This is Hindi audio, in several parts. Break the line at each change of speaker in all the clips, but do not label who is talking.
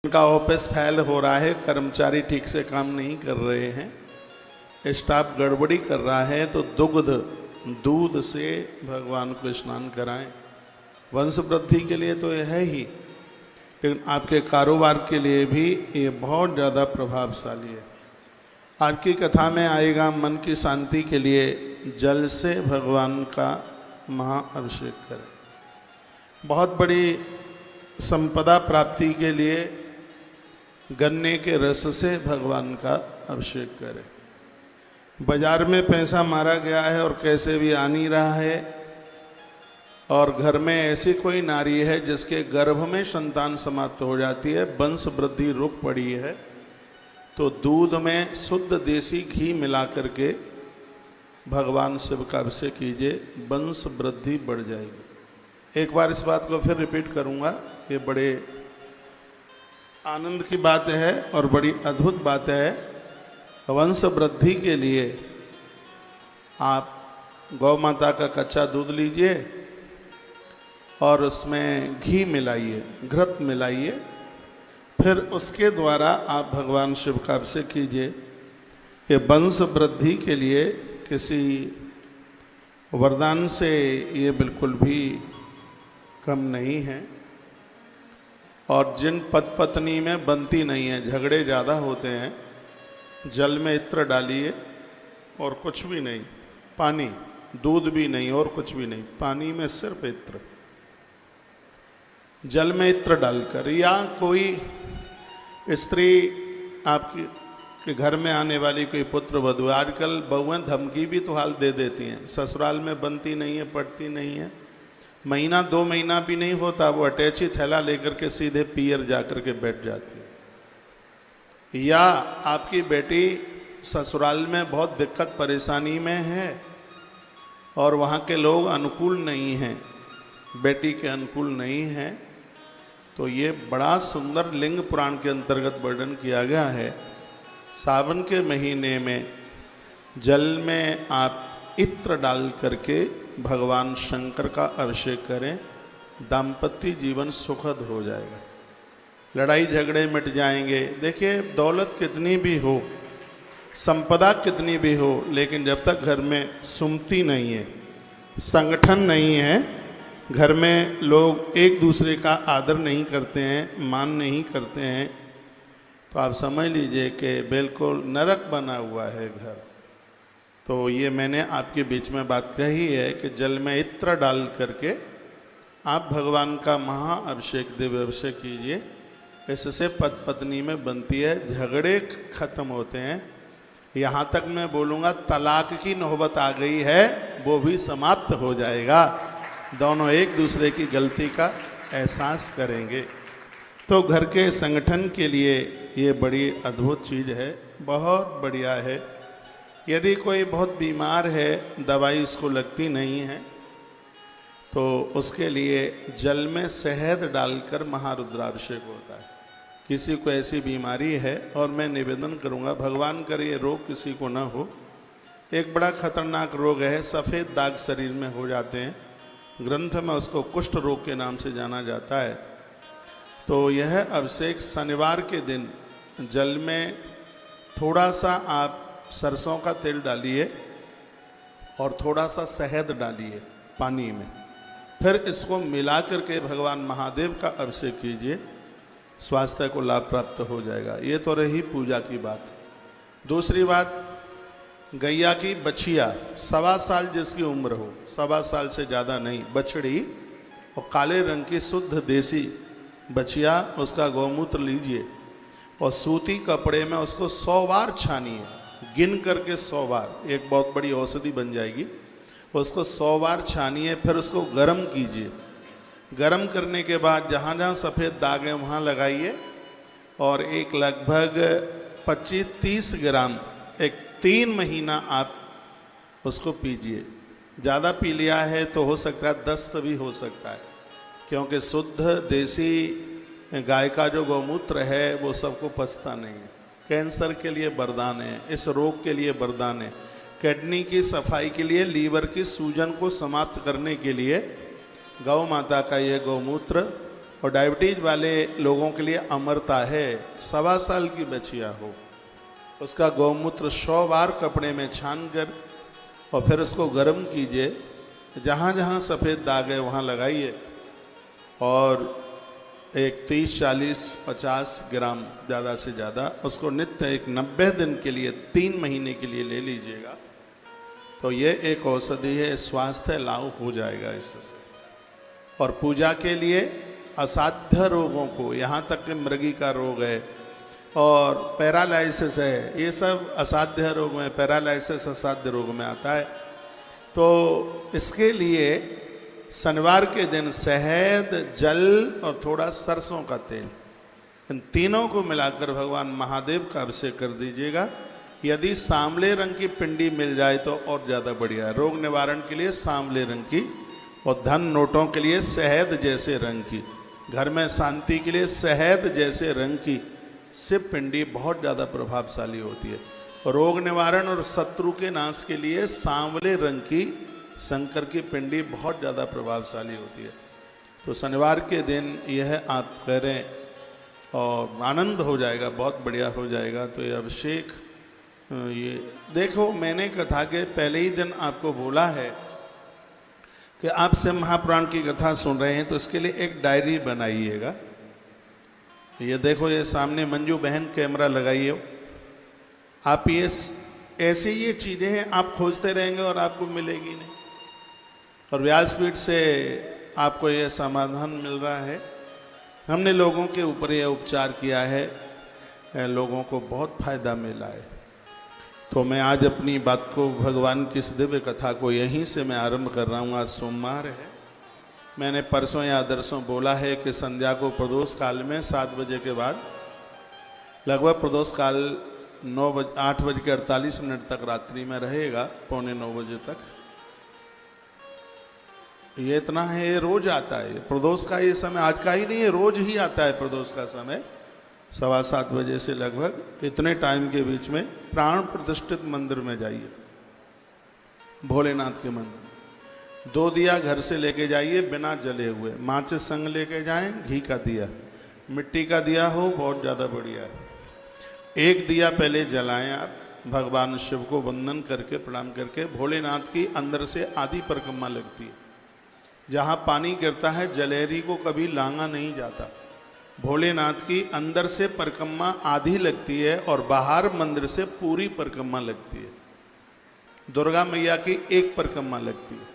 उनका ऑफिस फेल हो रहा है, कर्मचारी ठीक से काम नहीं कर रहे हैं, स्टाफ गड़बड़ी कर रहा है, तो दूध से भगवान को स्नान कराएं। वंश वृद्धि के लिए तो यह है ही, लेकिन आपके कारोबार के लिए भी ये बहुत ज़्यादा प्रभावशाली है। आज की कथा में आएगा मन की शांति के लिए जल से भगवान का महाअभिषेक करें। बहुत बड़ी संपदा प्राप्ति के लिए गन्ने के रस से भगवान का अभिषेक करें। बाजार में पैसा मारा गया है और कैसे भी आ नहीं रहा है, और घर में ऐसी कोई नारी है जिसके गर्भ में संतान समाप्त हो जाती है, वंश वृद्धि रुक पड़ी है, तो दूध में शुद्ध देसी घी मिला करके भगवान शिव का अभिषेक कीजिए, वंश वृद्धि बढ़ जाएगी। एक बार इस बात को फिर रिपीट करूँगा, ये बड़े आनंद की बात है और बड़ी अद्भुत बात है। वंश वृद्धि के लिए आप गौ माता का कच्चा दूध लीजिए और उसमें घी मिलाइए, घृत मिलाइए, फिर उसके द्वारा आप भगवान शिव का अभिषेक कीजिए। ये वंश वृद्धि के लिए किसी वरदान से ये बिल्कुल भी कम नहीं है। और जिन पति पत्नी में बनती नहीं है, झगड़े ज़्यादा होते हैं, जल में इत्र डालिए और कुछ भी नहीं, पानी, दूध भी नहीं और कुछ भी नहीं, पानी में सिर्फ इत्र, जल में इत्र डालकर, या कोई स्त्री आपकी के घर में आने वाली कोई पुत्र वधू, आजकल बहुएं धमकी भी तो हाल दे देती हैं, ससुराल में बनती नहीं है, पड़ती नहीं है, महीना 2 महीना भी नहीं होता, वो अटैची थैला लेकर के सीधे पियर जाकर के बैठ जाती है। या आपकी बेटी ससुराल में बहुत दिक्कत परेशानी में है और वहाँ के लोग अनुकूल नहीं हैं, बेटी के अनुकूल नहीं हैं, तो ये बड़ा सुंदर लिंग पुराण के अंतर्गत वर्णन किया गया है। सावन के महीने में जल में आप इत्र डाल करके भगवान शंकर का अभिषेक करें, दाम्पत्य जीवन सुखद हो जाएगा, लड़ाई झगड़े मिट जाएंगे। देखिए, दौलत कितनी भी हो, संपदा कितनी भी हो, लेकिन जब तक घर में सुमति नहीं है, संगठन नहीं है, घर में लोग एक दूसरे का आदर नहीं करते हैं, मान नहीं करते हैं, तो आप समझ लीजिए कि बिल्कुल नरक बना हुआ है घर। तो ये मैंने आपके बीच में बात कही है कि जल में इत्र डाल करके आप भगवान का महाअभिषेक, दिव्य अभिषेक कीजिए। इससे पति पत्नी में बनती है, झगड़े खत्म होते हैं। यहाँ तक मैं बोलूँगा तलाक की नौबत आ गई है, वो भी समाप्त हो जाएगा, दोनों एक दूसरे की गलती का एहसास करेंगे। तो घर के संगठन के लिए ये बड़ी अद्भुत चीज़ है, बहुत बढ़िया है। यदि कोई बहुत बीमार है, दवाई उसको लगती नहीं है, तो उसके लिए जल में शहद डालकर महारुद्राभिषेक होता है। किसी को ऐसी बीमारी है, और मैं निवेदन करूंगा, भगवान करे ये रोग किसी को ना हो। एक बड़ा खतरनाक रोग है, सफ़ेद दाग शरीर में हो जाते हैं, ग्रंथ में उसको कुष्ठ रोग के नाम से जाना जाता है। तो यह अभिषेक शनिवार के दिन जल में थोड़ा सा आप सरसों का तेल डालिए और थोड़ा सा शहद डालिए पानी में, फिर इसको मिला करके भगवान महादेव का अभिषेक कीजिए, स्वास्थ्य को लाभ प्राप्त हो जाएगा। ये तो रही पूजा की बात। दूसरी बात, गैया की बछिया, 1.25 साल जिसकी उम्र हो, 1.25 साल से ज़्यादा नहीं, बछड़ी, और काले रंग की शुद्ध देसी बछिया, उसका गौमूत्र लीजिए और सूती कपड़े में उसको 100 बार छानिए, गिन करके 100 बार, एक बहुत बड़ी औषधि बन जाएगी। उसको 100 बार छानिए, फिर उसको गर्म कीजिए। गर्म करने के बाद जहाँ जहाँ सफ़ेद दाग है वहाँ लगाइए, और एक लगभग 25-30 ग्राम, एक 3 महीना आप उसको पीजिए। ज़्यादा पी लिया है तो हो सकता है दस्त भी हो सकता है, क्योंकि शुद्ध देसी गाय का जो गौमूत्र है वो सबको पचता नहीं है। कैंसर के लिए वरदान है, इस रोग के लिए वरदान है, किडनी की सफाई के लिए, लीवर की सूजन को समाप्त करने के लिए गौ माता का यह गौमूत्र और डायबिटीज वाले लोगों के लिए अमरता है। 1.25 साल की बच्चिया हो, उसका गौमूत्र 100 बार कपड़े में छान कर और फिर उसको गर्म कीजिए, जहाँ जहाँ सफ़ेद दाग है वहाँ लगाइए और एक 30, 40, 50 ग्राम ज़्यादा से ज़्यादा उसको नित्य एक 90 दिन के लिए 3 महीने के लिए ले लीजिएगा। तो ये एक औषधि है, स्वास्थ्य लाभ हो जाएगा इससे। और पूजा के लिए असाध्य रोगों को, यहाँ तक कि मृगी का रोग है और पैरालाइसिस है, ये सब असाध्य रोग में, पैरालाइसिस असाध्य रोग में आता है। तो इसके लिए शनिवार के दिन शहद, जल और थोड़ा सरसों का तेल, इन तीनों को मिलाकर भगवान महादेव का अभिषेक कर दीजिएगा। यदि सांवले रंग की पिंडी मिल जाए तो और ज़्यादा बढ़िया है। रोग निवारण के लिए सांवले रंग की, और धन नोटों के लिए शहद जैसे रंग की, घर में शांति के लिए शहद जैसे रंग की शिव पिंडी बहुत ज़्यादा प्रभावशाली होती है। रोग निवारण और शत्रु के नाश के लिए सांवले रंग की शंकर की पिंडी बहुत ज़्यादा प्रभावशाली होती है। तो शनिवार के दिन यह आप करें और आनंद हो जाएगा, बहुत बढ़िया हो जाएगा। तो ये अभिषेक, ये देखो, मैंने कथा के पहले ही दिन आपको बोला है कि आप शिव महापुराण की कथा सुन रहे हैं तो इसके लिए एक डायरी बनाइएगा। ये देखो, ये सामने मंजू बहन कैमरा लगाइए। आप ये ऐसी ये चीज़ें हैं, आप खोजते रहेंगे और आपको मिलेगी नहीं। और व्यासपीठ से आपको ये समाधान मिल रहा है। हमने लोगों के ऊपर ये उपचार किया है, लोगों को बहुत फायदा मिला है। तो मैं आज अपनी बात को, भगवान की इस दिव्य कथा को यहीं से मैं आरंभ कर रहा हूँ। आज सोमवार है। मैंने परसों या दरसों बोला है कि संध्या को प्रदोष काल में 7 बजे के बाद लगभग प्रदोष काल 8:48 तक रात्रि में रहेगा, 8:45 बजे तक। ये इतना है, ये रोज आता है प्रदोष का। ये समय आज का ही नहीं है, रोज ही आता है प्रदोष का समय। 7:15 बजे से लगभग इतने टाइम के बीच में प्राण प्रतिष्ठित मंदिर में जाइए, भोलेनाथ के मंदिर। 2 दिया घर से लेके जाइए बिना जले हुए, माचिस संग लेके जाएं, घी का दिया, मिट्टी का दिया हो बहुत ज़्यादा बढ़िया है। 1 दिया पहले जलाएं आप, भगवान शिव को वंदन करके प्रणाम करके। भोलेनाथ की अंदर से आधी परिक्रमा लगती है, जहाँ पानी गिरता है जलेहरी को कभी लांगा नहीं जाता। भोलेनाथ की अंदर से परिक्रमा आधी लगती है और बाहर मंदिर से पूरी परिक्रमा लगती है। दुर्गा मैया की 1 परिक्रमा लगती है,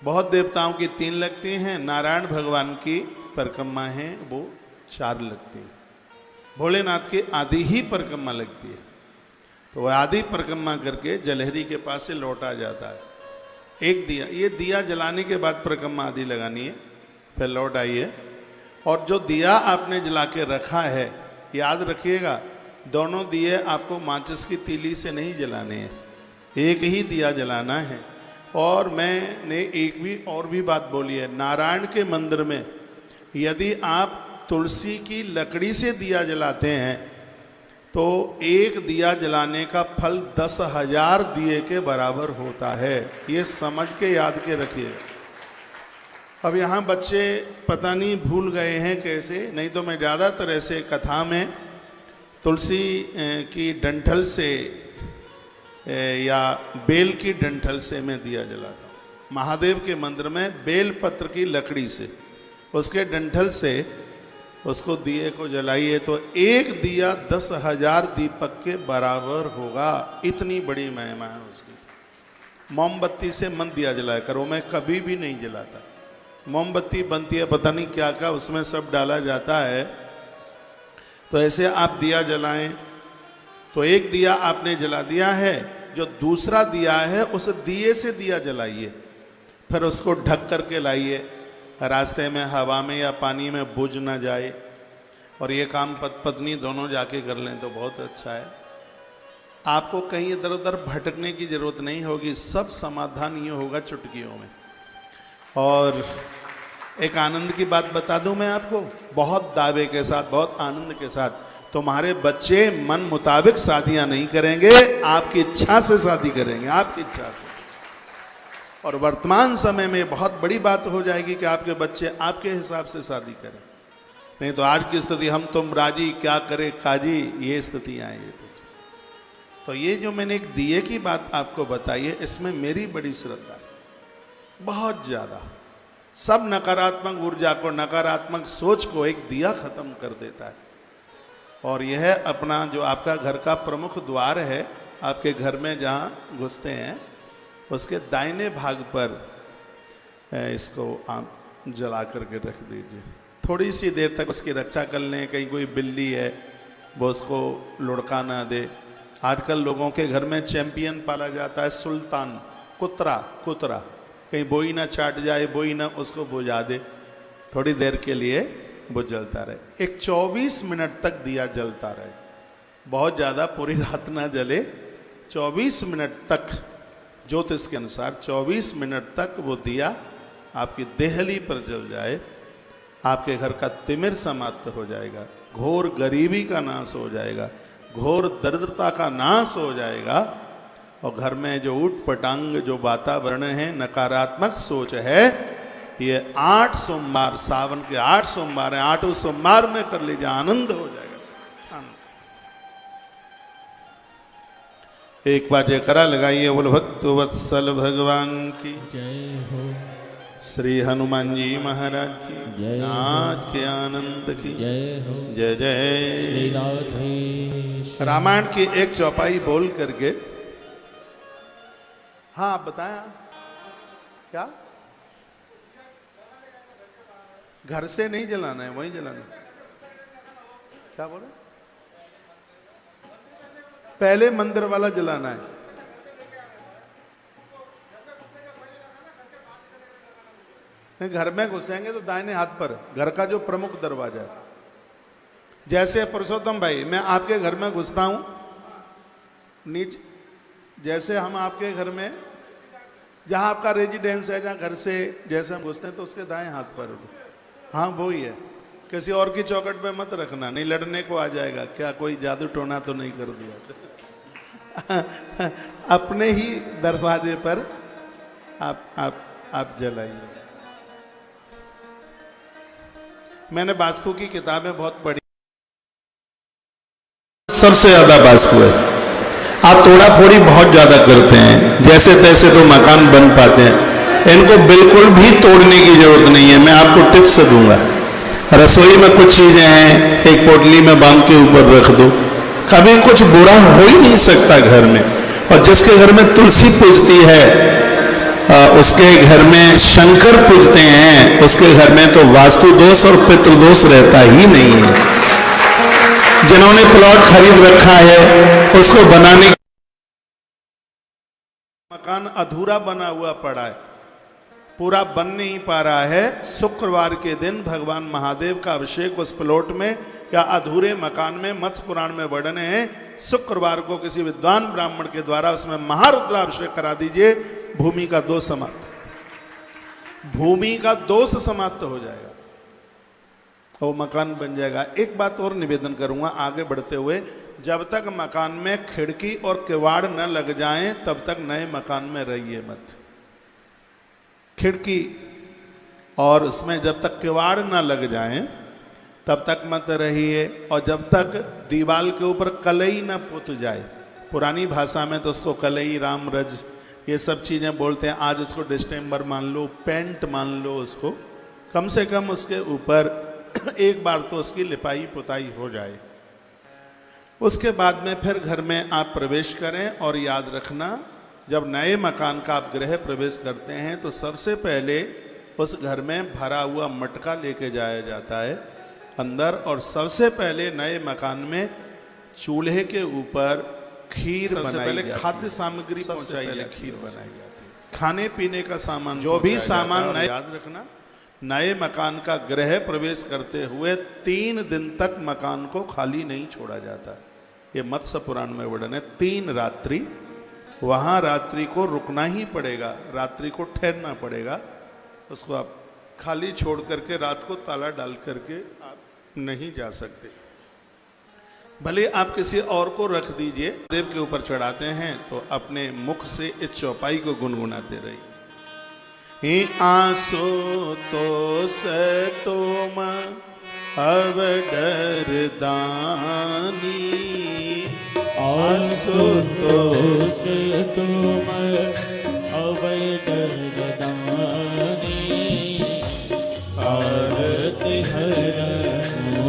बहुत देवताओं की 3 लगती हैं, नारायण भगवान की परिक्रमा है वो 4 लगती है। भोलेनाथ की आधी ही परिक्रमा लगती है। तो वह आधी परिक्रमा करके जलहरी के पास से लौटा जाता है। 1 दिया, ये दिया जलाने के बाद परिक्रमा आधी लगानी है, फिर लौट आइए। और जो दिया आपने जला के रखा है, याद रखिएगा, दोनों दिए आपको माचिस की तीली से नहीं जलाने हैं, एक ही दिया जलाना है। और मैंने एक भी और भी बात बोली है, नारायण के मंदिर में यदि आप तुलसी की लकड़ी से दिया जलाते हैं तो 1 दिया जलाने का फल 10,000 दिए के बराबर होता है। ये समझ के याद के रखिए। अब यहाँ बच्चे पता नहीं भूल गए हैं कैसे, नहीं तो मैं ज़्यादातर ऐसे कथा में तुलसी की डंठल से या बेल की डंठल से मैं दिया जलाता हूँ। महादेव के मंदिर में बेल पत्र की लकड़ी से, उसके डंठल से उसको दिए को जलाइए तो 1 दिया 10,000 दीपक के बराबर होगा। इतनी बड़ी महिमा है उसकी। मोमबत्ती से मन दिया जलाया करो, मैं कभी भी नहीं जलाता। मोमबत्ती बनती है पता नहीं क्या क्या, उसमें सब डाला जाता है। तो ऐसे आप दिया जलाएं तो 1 दिया आपने जला दिया है, जो दूसरा दिया है उस दिए से दिया जलाइए, फिर उसको ढक करके लाइए, रास्ते में हवा में या पानी में बुझ ना जाए। और ये काम पत्नी दोनों जाके कर लें तो बहुत अच्छा है। आपको कहीं इधर उधर भटकने की जरूरत नहीं होगी, सब समाधान ये होगा चुटकियों में। और एक आनंद की बात बता दूं मैं आपको, बहुत दावे के साथ, बहुत आनंद के साथ, तुम्हारे बच्चे मन मुताबिक शादियां नहीं करेंगे, आपकी इच्छा से शादी करेंगे, आपकी इच्छा से। और वर्तमान समय में बहुत बड़ी बात हो जाएगी कि आपके बच्चे आपके हिसाब से शादी करें। नहीं तो आज की स्थिति हम तुम राजी क्या करे काजी, ये स्थिति आएगी। तो ये जो मैंने एक दिए की बात आपको बताई है, इसमें मेरी बड़ी श्रद्धा है, बहुत ज्यादा। सब नकारात्मक ऊर्जा को, नकारात्मक सोच को एक दिया खत्म कर देता है। और यह अपना जो आपका घर का प्रमुख द्वार है, आपके घर में जहाँ घुसते हैं उसके दाहिने भाग पर इसको आप जला करके रख दीजिए। थोड़ी सी देर तक उसकी रक्षा कर लें। कहीं कोई बिल्ली है वो उसको लुढ़का ना दे। आजकल लोगों के घर में चैंपियन पाला जाता है, सुल्तान, कुतरा, कहीं बोई ना चाट जाए, बोई ना उसको बुझा दे। थोड़ी देर के लिए वो जलता रहे, एक 24 मिनट तक दिया जलता रहे, बहुत ज़्यादा पूरी रात ना जले। 24 मिनट तक ज्योतिष के अनुसार 24 मिनट तक वो दिया आपकी देहली पर जल जाए, आपके घर का तिमिर समाप्त हो जाएगा, घोर गरीबी का नाश हो जाएगा, घोर दरिद्रता का नाश हो जाएगा। और घर में जो ऊट पटांग जो वातावरण है, नकारात्मक सोच है, ये 8 सोमवार, सावन के 8 सोमवार है, 8 सोमवार में कर लीजिए, आनंद हो जाएगा। एक बार जयकारा लगाइए, बोल भक्त वत्सल भगवान की
जय हो,
श्री हनुमान जी महाराज की
जय हो,
आज के आनंद की
जय हो,
जय जय।
श्री राधे।
रामायण की एक चौपाई बोल करके, हाँ आप बताएं क्या? घर से नहीं जलाना है, वहीं जलाना है। क्या बोले? पहले मंदिर वाला जलाना है। नहीं, घर में घुसेंगे तो दाहिने हाथ पर, घर का जो प्रमुख दरवाजा है। जैसे पुरुषोत्तम भाई, मैं आपके घर में घुसता हूं, नीचे जैसे हम आपके घर में, जहां आपका रेजिडेंस है, जहां घर से जैसे हम घुसते हैं, तो उसके दाएं हाथ पर, हाँ वो ही है। किसी और की चौखट पे मत रखना, नहीं लड़ने को आ जाएगा। क्या कोई जादू टोना तो नहीं कर दिया? अपने ही दरवाजे पर आप जलाइए। मैंने वास्तु की किताबें बहुत पढ़ी, सबसे ज्यादा वास्तु है। आप तोड़ा फोड़ी बहुत ज्यादा करते हैं, जैसे तैसे तो मकान बन पाते हैं। इनको बिल्कुल भी तोड़ने की जरूरत नहीं है। मैं आपको टिप्स दूंगा। रसोई में कुछ चीजें हैं, एक पोटली में बांध के ऊपर रख दो, कभी कुछ बुरा हो ही नहीं सकता घर में। और जिसके घर में तुलसी पूजती है, उसके घर में शंकर पूजते हैं, उसके घर में तो वास्तु दोष और पितृ दोष रहता ही नहीं है। जिन्होंने प्लॉट खरीद रखा है, उसको बनाने, मकान अधूरा बना हुआ पड़ा है, पूरा बन नहीं पा रहा है। शुक्रवार के दिन भगवान महादेव का अभिषेक उस प्लॉट में या अधूरे मकान में, मत्स्य पुराण में वर्णन है, शुक्रवार को किसी विद्वान ब्राह्मण के द्वारा उसमें महारुद्राभिषेक करा दीजिए। भूमि का दोष समाप्त, भूमि का दोष समाप्त हो जाएगा, वो मकान बन जाएगा। एक बात और निवेदन करूंगा आगे बढ़ते हुए, जब तक मकान में खिड़की और किवाड़ न लग जाएं, तब तक नए मकान में रहिए मत। खिड़की और उसमें जब तक किवाड़ न लग जाएं, तब तक मत रहिए। और जब तक दीवार के ऊपर कलई न पुत जाए, पुरानी भाषा में तो उसको कलई, राम रज, ये सब चीज़ें बोलते हैं। आज उसको डिस्टेम्बर मान लो, पेंट मान लो, उसको कम से कम उसके ऊपर एक बार तो उसकी लिपाई पुताई हो जाए। उसके बाद में फिर घर में आप प्रवेश करें। और याद रखना, जब नए मकान का आप गृह प्रवेश करते हैं तो सबसे पहले उस घर में भरा हुआ मटका लेके जाया जाता है अंदर। और सबसे पहले नए मकान में चूल्हे के ऊपर खीर बनाई, पहले खाद्य सामग्री पहुंचाई जाती है, खीर बनाई जाती है, खाने पीने का सामान, जो भी सामान नए। याद रखना, नए मकान का गृह प्रवेश करते हुए 3 दिन तक मकान को खाली नहीं छोड़ा जाता। ये मत्स्य पुराण में वर्णन है। 3 रात्रि वहां रात्रि को रुकना ही पड़ेगा, रात्रि को ठहरना पड़ेगा। उसको आप खाली छोड़ करके, रात को ताला डाल करके आप नहीं जा सकते। भले आप किसी और को रख दीजिए। देव के ऊपर चढ़ाते हैं तो अपने मुख से इस चौपाई को गुनगुनाते रहिए। ही आंसू तो से तुम अब डरदानी, आंसू तो
से तुम अब डरदानी, आरत हरहु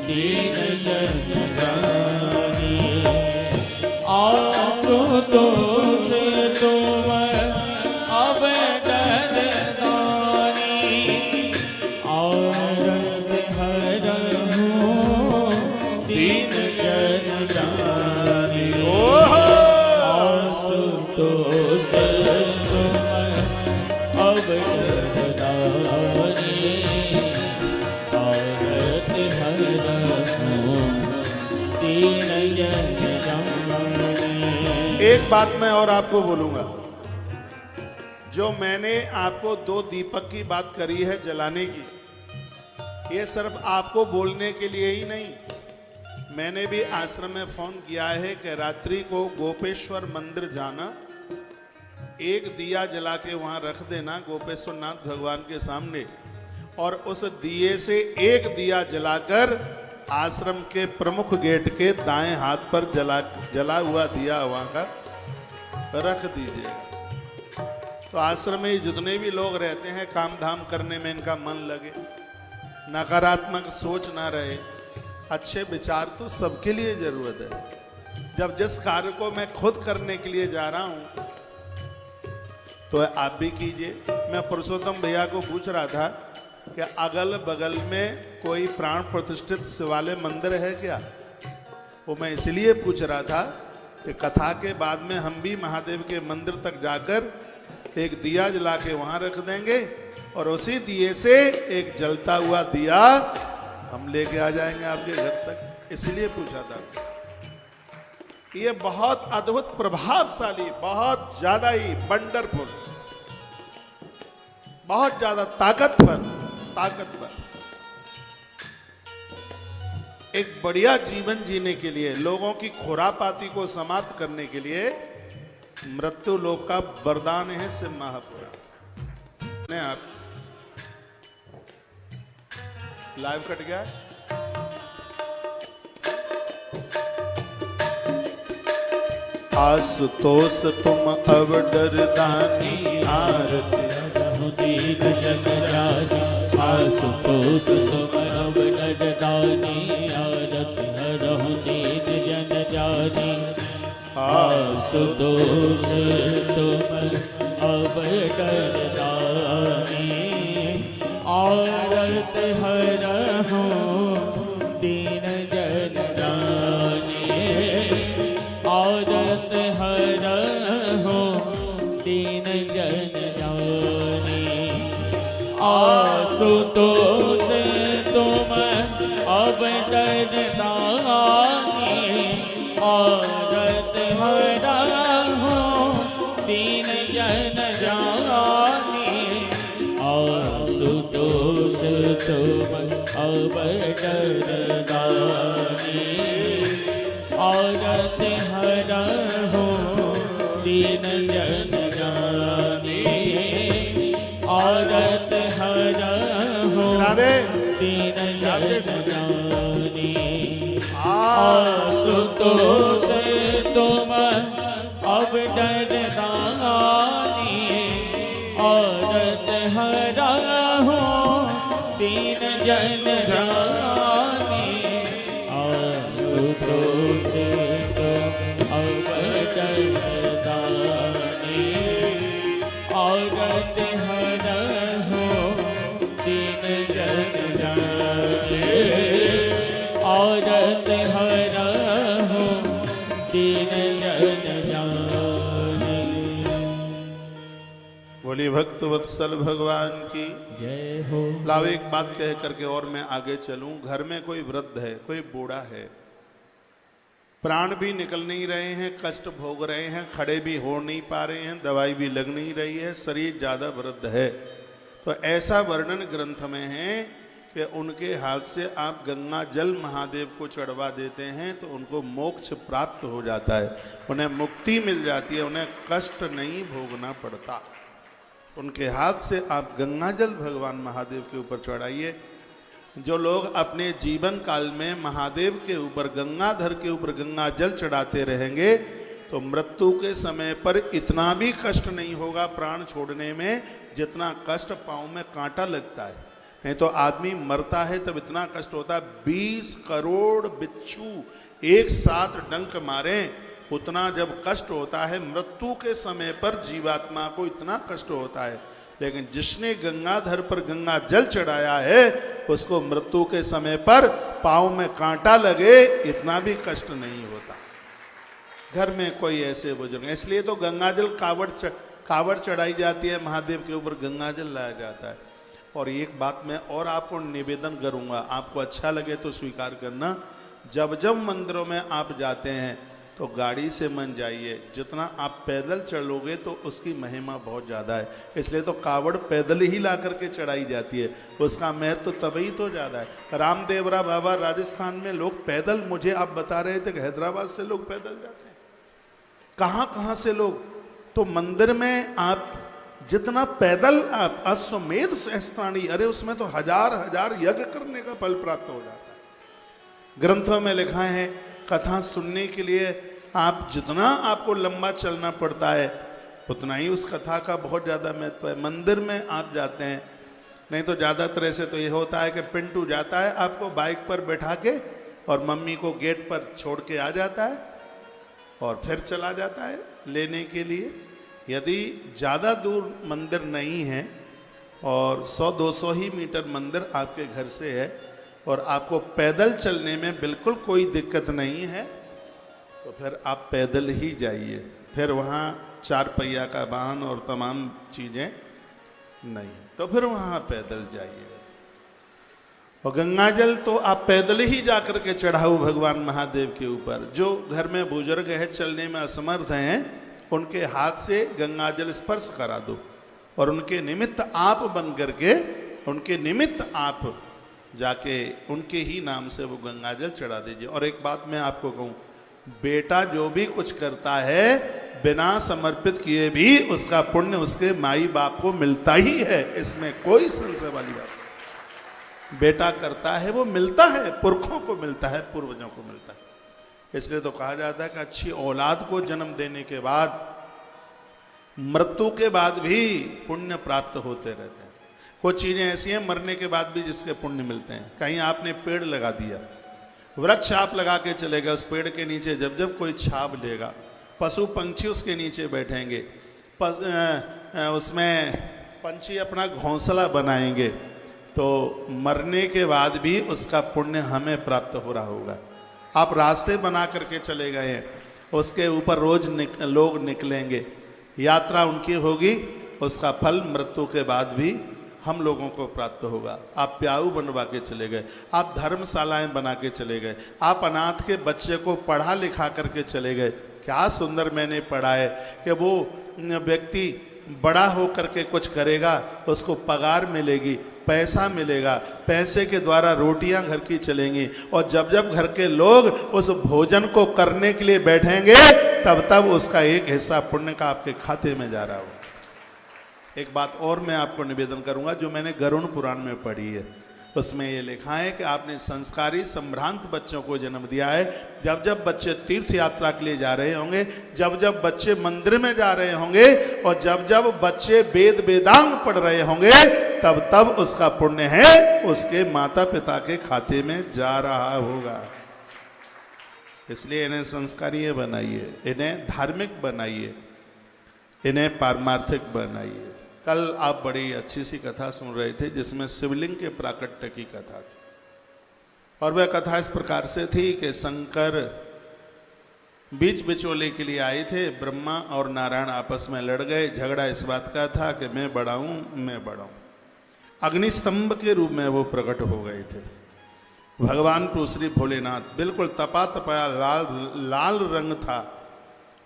दीन जनदानी, आंसू तो से तुम अब डरदानी, आरत हरहु दीन जनदानी, आंसू तो से तुम अब डरदानी, आरत हरहु दीन जनदानी।
एक बात मैं और आपको बोलूंगा, जो मैंने आपको 2 दीपक की बात करी है जलाने की, ये सिर्फ आपको बोलने के लिए ही नहीं, मैंने भी आश्रम में फोन किया है कि रात्रि को गोपेश्वर मंदिर जाना, एक दिया जला के वहां रख देना गोपेश्वर नाथ भगवान के सामने, और उस दिए से एक दिया जलाकर आश्रम के प्रमुख गेट के दाएं हाथ पर जला हुआ दिया वहां का रख दीजिएगा। तो आश्रम में जितने भी लोग रहते हैं, काम धाम करने में इनका मन लगे, नकारात्मक सोच ना रहे, अच्छे विचार तो सबके लिए जरूरत है। जब जिस कार्य को मैं खुद करने के लिए जा रहा हूं तो आप भी कीजिए। मैं पुरुषोत्तम भैया को पूछ रहा था कि अगल बगल में कोई प्राण प्रतिष्ठित शिवालय मंदिर है क्या? वो मैं इसलिए पूछ रहा था कि कथा के बाद में हम भी महादेव के मंदिर तक जाकर एक दिया जला के वहां रख देंगे, और उसी दिए से एक जलता हुआ दिया हम लेके आ जाएंगे आपके घर तक। इसलिए पूछा था। ये बहुत अद्भुत, प्रभावशाली, बहुत ज्यादा ही वंडरफुल, बहुत ज्यादा ताकतवर एक बढ़िया जीवन जीने के लिए, लोगों की खुरापाती को समाप्त करने के लिए मृत्यु लोक का वरदान है शिव महापुराण। आप लाइव कट गया। आशुतोष तुम अब डरदानी, आरती
हरहु दीन जनदानी, आशुतोष तुम अब डरदानी, आरत हरहु दीन जनदानी, आशुतोष तुम अब डरदानी, आरत हरहु दीन जनदानी, आरत हरहु दीन जनदानी, आशुतोष तुम अब डरदानी, आरत हरहु दीन जनदानी, आशुतोष तुम अब डरदानी, आरत हरहु दीन जनदानी, आरत हरहु दीन जनदानी, आशुतोष तुम अब डरदानी, आरत हरहु दीन जनदानी, आशुतोष तुम अब डरदानी, आरत हरहु दीन जनदानी, आरत हरहु दीन जनदानी।
बोली भक्त वत्सल भगवान की
जय हो।
लाओ एक बात कह करके और मैं आगे चलूं। घर में कोई वृद्ध है, कोई बूढ़ा है, प्राण भी निकल नहीं रहे हैं, कष्ट भोग रहे हैं, खड़े भी हो नहीं पा रहे हैं, दवाई भी लग नहीं रही है, शरीर ज़्यादा वृद्ध है, तो ऐसा वर्णन ग्रंथ में है कि उनके हाथ से आप गंगा जल महादेव को चढ़वा देते हैं तो उनको मोक्ष प्राप्त हो जाता है, उन्हें मुक्ति मिल जाती है, उन्हें कष्ट नहीं भोगना पड़ता। उनके हाथ से आप गंगा जल भगवान महादेव के ऊपर चढ़ाइए। जो लोग अपने जीवन काल में महादेव के ऊपर, गंगाधर के ऊपर गंगा जल चढ़ाते रहेंगे तो मृत्यु के समय पर इतना भी कष्ट नहीं होगा प्राण छोड़ने में जितना कष्ट पाँव में कांटा लगता है। नहीं तो आदमी मरता है तब इतना कष्ट होता है, 20 करोड़ बिच्छू एक साथ डंक मारे उतना जब कष्ट होता है मृत्यु के समय पर जीवात्मा को इतना कष्ट होता है। लेकिन जिसने गंगाधर पर गंगा जल चढ़ाया है उसको मृत्यु के समय पर पाँव में कांटा लगे इतना भी कष्ट नहीं होता। घर में कोई ऐसे बुजुर्ग, इसलिए तो गंगाजल कावड़ चढ़ाई जाती है, महादेव के ऊपर गंगाजल लाया जाता है। और एक बात मैं और आपको निवेदन करूंगा, आपको अच्छा लगे तो स्वीकार करना, जब जब मंदिरों में आप जाते हैं तो गाड़ी से मन जाइए, जितना आप पैदल चलोगे तो उसकी महिमा बहुत ज़्यादा है। इसलिए तो कावड़ पैदल ही ला करके चढ़ाई जाती है, उसका महत्व तो तभी तो ज़्यादा है। रामदेवरा बाबा राजस्थान में लोग पैदल, मुझे आप बता रहे थे कि हैदराबाद से लोग पैदल जाते हैं, कहाँ कहाँ से लोग। तो मंदिर में आप जितना पैदल आप अश्वमेध सहस्त्राणी, अरे उसमें तो हजार हजार यज्ञ करने का फल प्राप्त हो जाता है। ग्रंथों में लिखा है कथा सुनने के लिए आप जितना आपको लंबा चलना पड़ता है उतना ही उस कथा का बहुत ज़्यादा महत्व है। मंदिर में आप जाते हैं, नहीं तो ज़्यादातर ऐसे तो ये होता है कि पिंटू जाता है आपको बाइक पर बैठा के और मम्मी को गेट पर छोड़ के आ जाता है और फिर चला जाता है लेने के लिए। यदि ज़्यादा दूर मंदिर नहीं है और 100-200 ही मीटर मंदिर आपके घर से है और आपको पैदल चलने में बिल्कुल कोई दिक्कत नहीं है तो फिर आप पैदल ही जाइए। फिर वहाँ 4 पहिया का वाहन और तमाम चीज़ें नहीं, तो फिर वहाँ पैदल जाइए। और गंगाजल तो आप पैदल ही जाकर के चढ़ाओ भगवान महादेव के ऊपर। जो घर में बुजुर्ग है, चलने में असमर्थ हैं, उनके हाथ से गंगाजल स्पर्श करा दो और उनके निमित्त आप बन करके, उनके निमित्त आप जाके उनके ही नाम से वो गंगाजल चढ़ा दीजिए। और एक बात मैं आपको कहूँ, बेटा जो भी कुछ करता है बिना समर्पित किए भी उसका पुण्य उसके माई बाप को मिलता ही है, इसमें कोई संशय वाली बात नहीं। बेटा करता है वो मिलता है, पुरखों को मिलता है, पूर्वजों को मिलता है। इसलिए तो कहा जाता है कि अच्छी औलाद को जन्म देने के बाद मृत्यु के बाद भी पुण्य प्राप्त होते रहते हैं। कुछ चीजें ऐसी हैं मरने के बाद भी जिसके पुण्य मिलते हैं। कहीं आपने पेड़ लगा दिया, वृक्ष आप लगा के चले गए, उस पेड़ के नीचे जब जब कोई छाप लेगा, पशु पंछी उसके नीचे बैठेंगे, उसमें पंछी अपना घोंसला बनाएंगे, तो मरने के बाद भी उसका पुण्य हमें प्राप्त हो रहा होगा। आप रास्ते बना करके चले गए हैं, उसके ऊपर रोज लोग निकलेंगे, यात्रा उनकी होगी, उसका फल मृत्यु के बाद भी हम लोगों को प्राप्त होगा। आप प्याऊ बनवा के चले गए, आप धर्मशालाएं बना के चले गए, आप अनाथ के बच्चे को पढ़ा लिखा करके चले गए। क्या सुंदर मैंने पढ़ा है कि वो व्यक्ति बड़ा हो करके कुछ करेगा, उसको पगार मिलेगी, पैसा मिलेगा, पैसे के द्वारा रोटियां घर की चलेंगी, और जब जब घर के लोग उस भोजन को करने के लिए बैठेंगे तब तब उसका एक हिस्सा पुण्य का आपके खाते में जा रहा होगा। एक बात और मैं आपको निवेदन करूंगा जो मैंने गरुड़ पुराण में पढ़ी है, उसमें ये लिखा है कि आपने संस्कारी संभ्रांत बच्चों को जन्म दिया है। जब जब बच्चे तीर्थ यात्रा के लिए जा रहे होंगे, जब जब बच्चे मंदिर में जा रहे होंगे और जब जब बच्चे वेद वेदांग पढ़ रहे होंगे तब तब उसका पुण्य है उसके माता पिता के खाते में जा रहा होगा। इसलिए इन्हें संस्कारीय बनाइए, इन्हें धार्मिक बनाइए, इन्हें पारमार्थिक बनाइए। कल आप बड़ी अच्छी सी कथा सुन रहे थे जिसमें शिवलिंग के प्राकट्य की कथा थी, और वह कथा इस प्रकार से थी कि शंकर बीच बिचौले के लिए आए थे, ब्रह्मा और नारायण आपस में लड़ गए। झगड़ा इस बात का था कि मैं बड़ा हूं, मैं बड़ा हूं। अग्निस्तंभ के रूप में वो प्रकट हो गए थे। भगवान तो श्री भोलेनाथ बिल्कुल तपा तपाया लाल रंग था,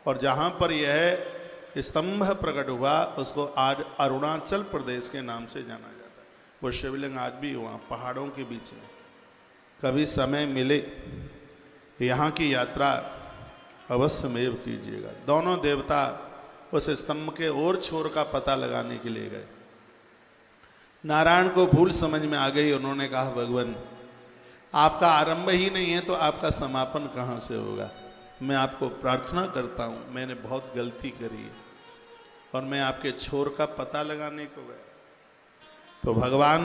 और जहां पर यह स्तंभ प्रकट हुआ उसको आज अरुणाचल प्रदेश के नाम से जाना जाता है। वो शिवलिंग आज भी वहाँ पहाड़ों के बीच में, कभी समय मिले यहाँ की यात्रा अवश्य में कीजिएगा। दोनों देवता उस स्तंभ के और छोर का पता लगाने के लिए गए। नारायण को भूल समझ में आ गई। उन्होंने कहा, भगवान आपका आरंभ ही नहीं है तो आपका समापन कहाँ से होगा। मैं आपको प्रार्थना करता हूँ, मैंने बहुत गलती करी है और मैं आपके छोर का पता लगाने को गया। तो भगवान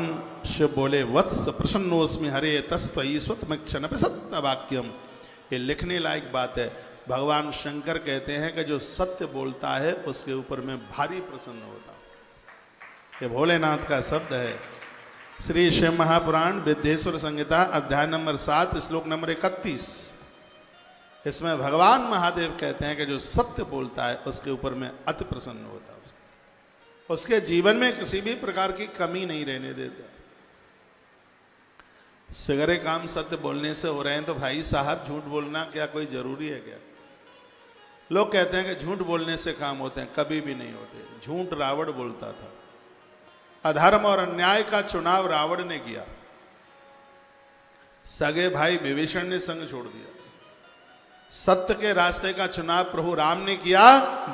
शिव बोले, वत्स प्रसन्नोस्मि हरे तस्त्वयि स्वतमक्षणपि सत्य वाक्यम। ये लिखने लायक बात है। भगवान शंकर कहते हैं कि जो सत्य बोलता है उसके ऊपर मैं भारी प्रसन्न होता हूँ। ये भोलेनाथ का शब्द है। श्री शिव महापुराण विद्येश्वर संहिता अध्याय नंबर 7 श्लोक नंबर 31। इसमें भगवान महादेव कहते हैं कि जो सत्य बोलता है उसके ऊपर मैं अति प्रसन्न होता हूँ। उसके जीवन में किसी भी प्रकार की कमी नहीं रहने देता। सगरे काम सत्य बोलने से हो रहे हैं तो भाई साहब झूठ बोलना क्या कोई जरूरी है क्या? लोग कहते हैं कि झूठ बोलने से काम होते हैं, कभी भी नहीं होते। झूठ रावण बोलता था। अधर्म और अन्याय का चुनाव रावण ने किया। सगे भाई विभीषण ने संग छोड़ दिया। सत्य के रास्ते का चुनाव प्रभु राम ने किया।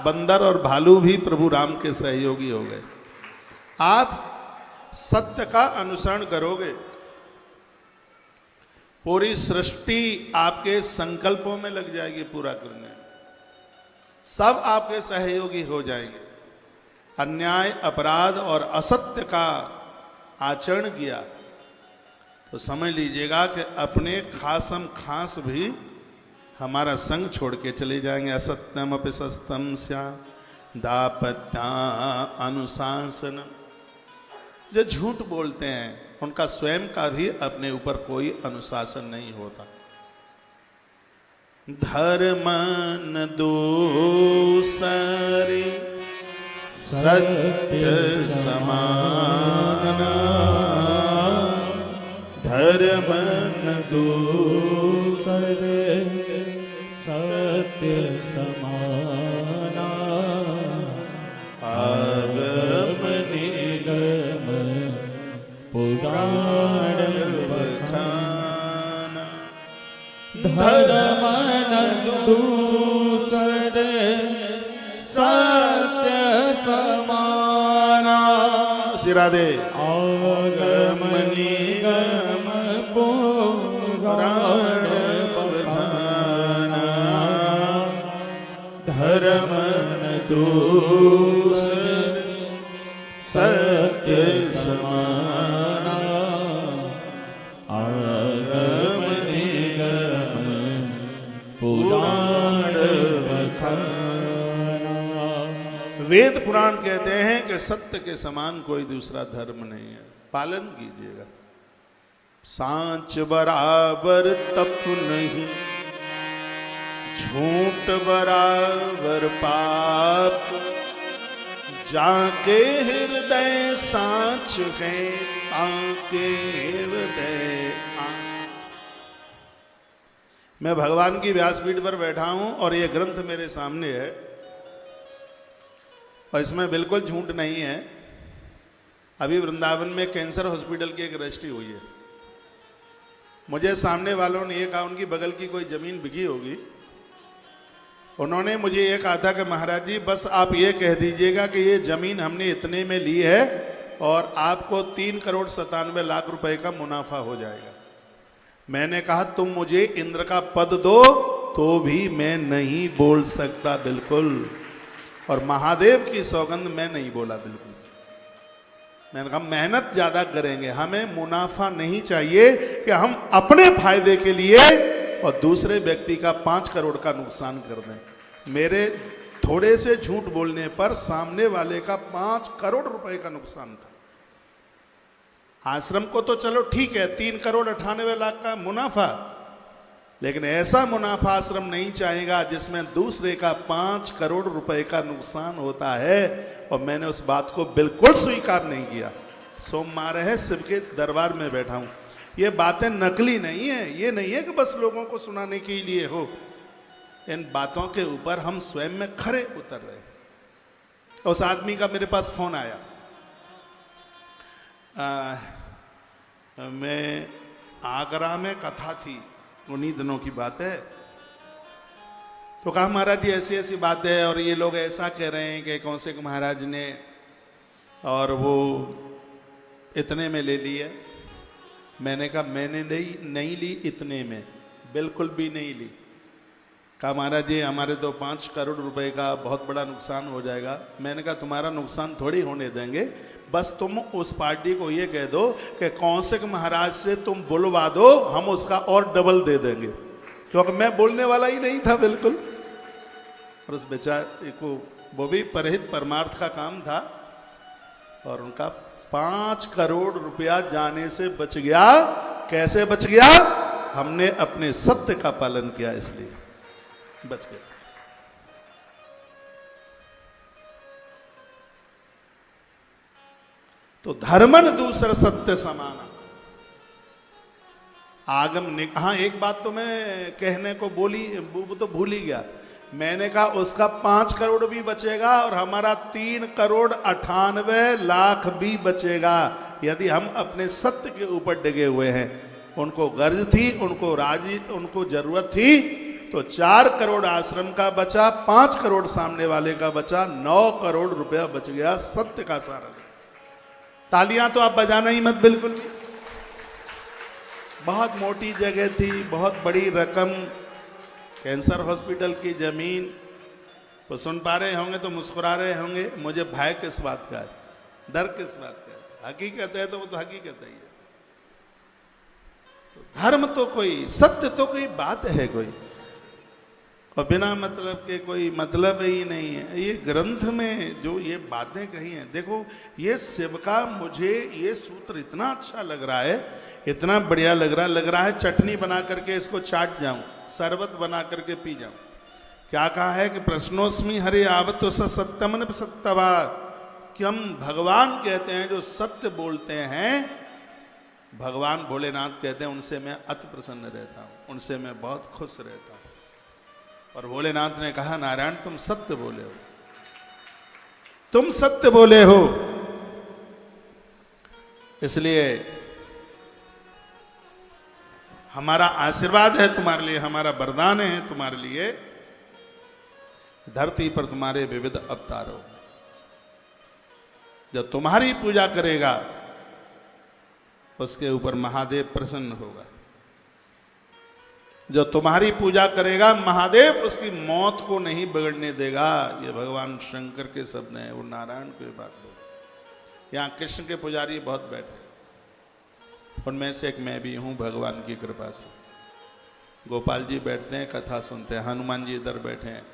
बंदर और भालू भी प्रभु राम के सहयोगी हो गए। आप सत्य का अनुसरण करोगे, पूरी सृष्टि आपके संकल्पों में लग जाएगी पूरा करने। सब आपके सहयोगी हो जाएंगे। अन्याय, अपराध और असत्य का आचरण किया तो समझ लीजिएगा कि अपने खासम खास भी हमारा संग छोड़ के चले जाएंगे। असत्यम अपि सत्यम स्या दापत्या अनुशासन। जो झूठ बोलते हैं उनका स्वयं का भी अपने ऊपर कोई अनुशासन नहीं होता। धर्म न दूसरे सत्य समाना, धर्म न दूसरे
सत्य समाना,
आगम
निगम पुराण
बखाना।
धर्म न दूसरे सत्य समाना,
राधे।
आगम निगम पुराण बखाना, धर्म न दूसरे सत्य समाना, आगम निगम पुराण बखाना।
वेद पुराण कहते हैं कि सत्य के समान कोई दूसरा धर्म नहीं है। पालन कीजिएगा। सांच बराबर तप नहीं, झूठ बराबर पाप, जाके हृदय सांच है आके हृदय आंख। मैं भगवान की व्यासपीठ पर बैठा हूं और यह ग्रंथ मेरे सामने है और इसमें बिल्कुल झूठ नहीं है। अभी वृंदावन में कैंसर हॉस्पिटल की एक रजिस्ट्री हुई है। मुझे सामने वालों ने ये कहा उनकी बगल की कोई जमीन बिकी होगी। उन्होंने मुझे ये कहा था कि महाराज जी बस आप ये कह दीजिएगा कि ये जमीन हमने इतने में ली है और आपको 3,97,00,000 रुपए का मुनाफा हो जाएगा। मैंने कहा तुम मुझे इंद्र का पद दो तो भी मैं नहीं बोल सकता बिल्कुल, और महादेव की सौगंध मैं नहीं बोला बिल्कुल। मैंने कहा मेहनत ज्यादा करेंगे, हमें मुनाफा नहीं चाहिए कि हम अपने फायदे के लिए और दूसरे व्यक्ति का 5 करोड़ का नुकसान कर दें। मेरे थोड़े से झूठ बोलने पर सामने वाले का 5 करोड़ रुपए का नुकसान था। आश्रम को तो चलो ठीक है 3,98,00,000 का मुनाफा, लेकिन ऐसा मुनाफा आश्रम नहीं चाहेगा जिसमें दूसरे का 5 करोड़ रुपए का नुकसान होता है। और मैंने उस बात को बिल्कुल स्वीकार नहीं किया। सोमवार है, शिव के दरबार में बैठा हूं। ये बातें नकली नहीं है, ये नहीं है कि बस लोगों को सुनाने के लिए हो। इन बातों के ऊपर हम स्वयं में खरे उतर रहे। उस आदमी का मेरे पास फोन आया। मैं आगरा में कथा थी, उन्हीं दिनों की बात है। तो कहा महाराज जी ऐसी ऐसी बात है और ये लोग ऐसा कह रहे हैं कि कौशिक महाराज ने और वो इतने में ले लिया। मैंने कहा मैंने नहीं ली इतने में, बिल्कुल भी नहीं ली। कहा महाराज जी हमारे तो 5 करोड़ रुपए का बहुत बड़ा नुकसान हो जाएगा। मैंने कहा तुम्हारा नुकसान थोड़ी होने देंगे, बस तुम उस पार्टी को ये कह दो कि कौशिक महाराज से तुम बुलवा दो, हम उसका और डबल दे देंगे, क्योंकि मैं बोलने वाला ही नहीं था बिल्कुल। और उस बेचारे को वो भी परहित परमार्थ का काम था और उनका 5 करोड़ रुपया जाने से बच गया। कैसे बच गया? हमने अपने सत्य का पालन किया, इसलिए बच गया। तो धर्मन दूसर सत्य समाना आगम ने। हाँ एक बात तो मैं कहने को बोली, वो तो भूल ही गया। मैंने कहा उसका 5 करोड़ भी बचेगा और हमारा 3 करोड़ 98 लाख भी बचेगा, यदि हम अपने सत्य के ऊपर डिगे हुए हैं। उनको गर्ज थी, उनको जरूरत थी, तो 4 करोड़ आश्रम का बचा, 5 करोड़ सामने वाले का बचा, 9 करोड़ रुपया बच गया सत्य का सारा। तालियां तो आप बजाना ही मत बिल्कुल भी। बहुत मोटी जगह थी, बहुत बड़ी रकम, कैंसर हॉस्पिटल की जमीन। तो सुन पा रहे होंगे तो मुस्कुरा रहे होंगे, मुझे भय किस बात का है, डर किस बात का है? हकीकत है तो वो तो हकीकत है। तो धर्म तो कोई, सत्य तो कोई बात है कोई, और बिना मतलब के कोई मतलब ही नहीं है। ये ग्रंथ में जो ये बातें कही हैं, देखो ये शिव का मुझे ये सूत्र इतना अच्छा लग रहा है, इतना बढ़िया लग रहा है चटनी बना करके इसको चाट जाऊं, शरबत बना करके पी जाऊं। क्या कहा है कि प्रश्नोस्मि हरे आवत सत्यमन सत्यवा, कि हम भगवान कहते हैं जो सत्य बोलते हैं, भगवान भोलेनाथ कहते हैं उनसे मैं अति प्रसन्न रहता हूं, उनसे मैं बहुत खुश रहता हूं। और भोलेनाथ ने कहा नारायण तुम सत्य बोले हो, तुम सत्य बोले हो, इसलिए हमारा आशीर्वाद है तुम्हारे लिए, हमारा वरदान है तुम्हारे लिए, धरती पर तुम्हारे विविध अवतार हो। जब तुम्हारी पूजा करेगा उसके ऊपर महादेव प्रसन्न होगा। जो तुम्हारी पूजा करेगा महादेव उसकी मौत को नहीं बिगड़ने देगा। ये भगवान शंकर के शब्द हैं, वो नारायण की बात बोल। यहाँ कृष्ण के पुजारी बहुत बैठे, उनमें से एक मैं भी हूँ भगवान की कृपा से। गोपाल जी बैठते हैं कथा सुनते हैं, हनुमान जी इधर बैठे हैं।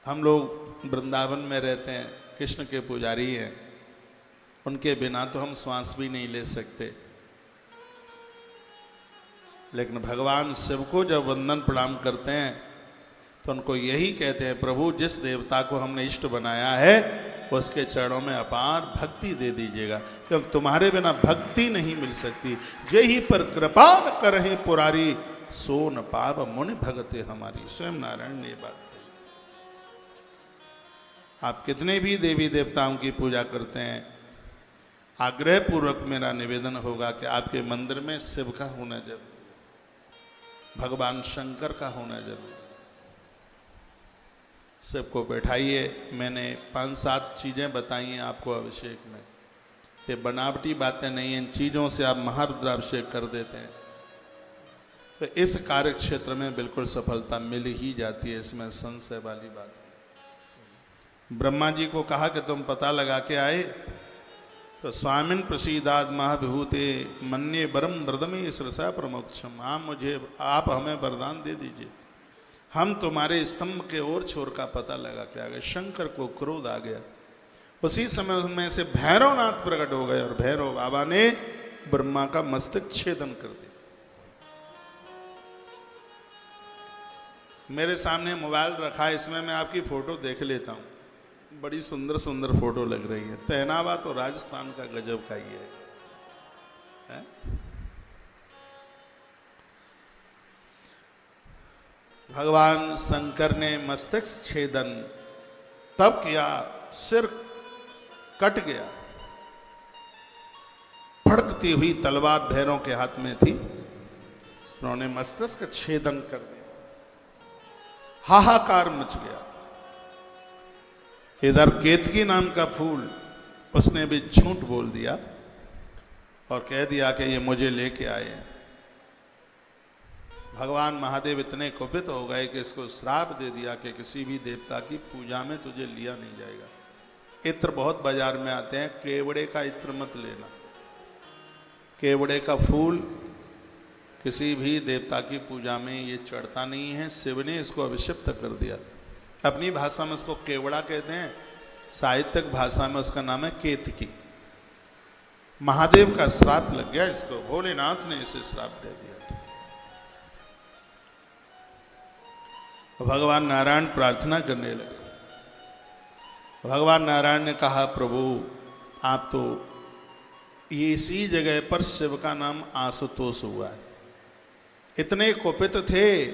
हम लोग वृंदावन में रहते हैं, कृष्ण के पुजारी हैं, उनके बिना तो हम श्वास भी नहीं ले सकते। लेकिन भगवान शिव को जब वंदन प्रणाम करते हैं तो उनको यही कहते हैं प्रभु जिस देवता को हमने इष्ट बनाया है उसके चरणों में अपार भक्ति दे दीजिएगा, क्योंकि तुम्हारे बिना भक्ति नहीं मिल सकती। जेहि पर कृपा न करहि पुरारी, सो न पाव मुनि भगते हमारी। स्वयं नारायण ने ये बात कही। आप कितने भी देवी देवताओं की पूजा करते हैं, आग्रह पूर्वक मेरा निवेदन होगा कि आपके मंदिर में शिव का होना जरूरी, भगवान शंकर का होना जरूरी। शिव को बैठाइए। मैंने 5-7 चीज़ें बताई हैं आपको अभिषेक में, ये बनावटी बातें नहीं हैं। इन चीज़ों से आप महारुद्राभिषेक कर देते हैं तो इस कार्य क्षेत्र में बिल्कुल सफलता मिल ही जाती है, इसमें संशय वाली बात है। ब्रह्मा जी को कहा कि तुम पता लगा के आए, तो स्वामिन प्रसीदाद महाविभूते मन्ये वरम वरदमे श्रसा प्रमोक्षम। आप हमें वरदान दे दीजिए, हम तुम्हारे स्तंभ के ओर छोर का पता लगा के आ गए। शंकर को क्रोध आ गया। उसी समय उनमें से भैरवनाथ प्रकट हो गए और भैरव बाबा ने ब्रह्मा का मस्तक छेदन कर दिया। मेरे सामने मोबाइल रखा है, इसमें मैं आपकी फोटो देख लेता हूँ। बड़ी सुंदर सुंदर फोटो लग रही है। पहनावा तो राजस्थान का गजब का ही है? भगवान शंकर ने मस्तक छेदन तब किया, सिर कट गया। फड़कती हुई तलवार भैरव के हाथ में थी, उन्होंने मस्तक का छेदन कर दिया। हाहाकार मच गया। इधर केतकी नाम का फूल, उसने भी झूठ बोल दिया और कह दिया कि ये मुझे लेके आए हैं। भगवान महादेव इतने कुपित हो गए कि इसको श्राप दे दिया कि किसी भी देवता की पूजा में तुझे लिया नहीं जाएगा। इत्र बहुत बाजार में आते हैं, केवड़े का इत्र मत लेना। केवड़े का फूल किसी भी देवता की पूजा में ये चढ़ता नहीं है। शिव ने इसको अभिषिक्त कर दिया। अपनी भाषा में उसको केवड़ा कहते हैं, साहित्यिक भाषा में उसका नाम है केतकी। महादेव का श्राप लग गया इसको, भोलेनाथ ने इसे श्राप दे दिया था। भगवान नारायण प्रार्थना करने लगे। भगवान नारायण ने कहा, प्रभु आप तो ये इसी जगह पर शिव का नाम आशुतोष हुआ है। इतने कुपित थे,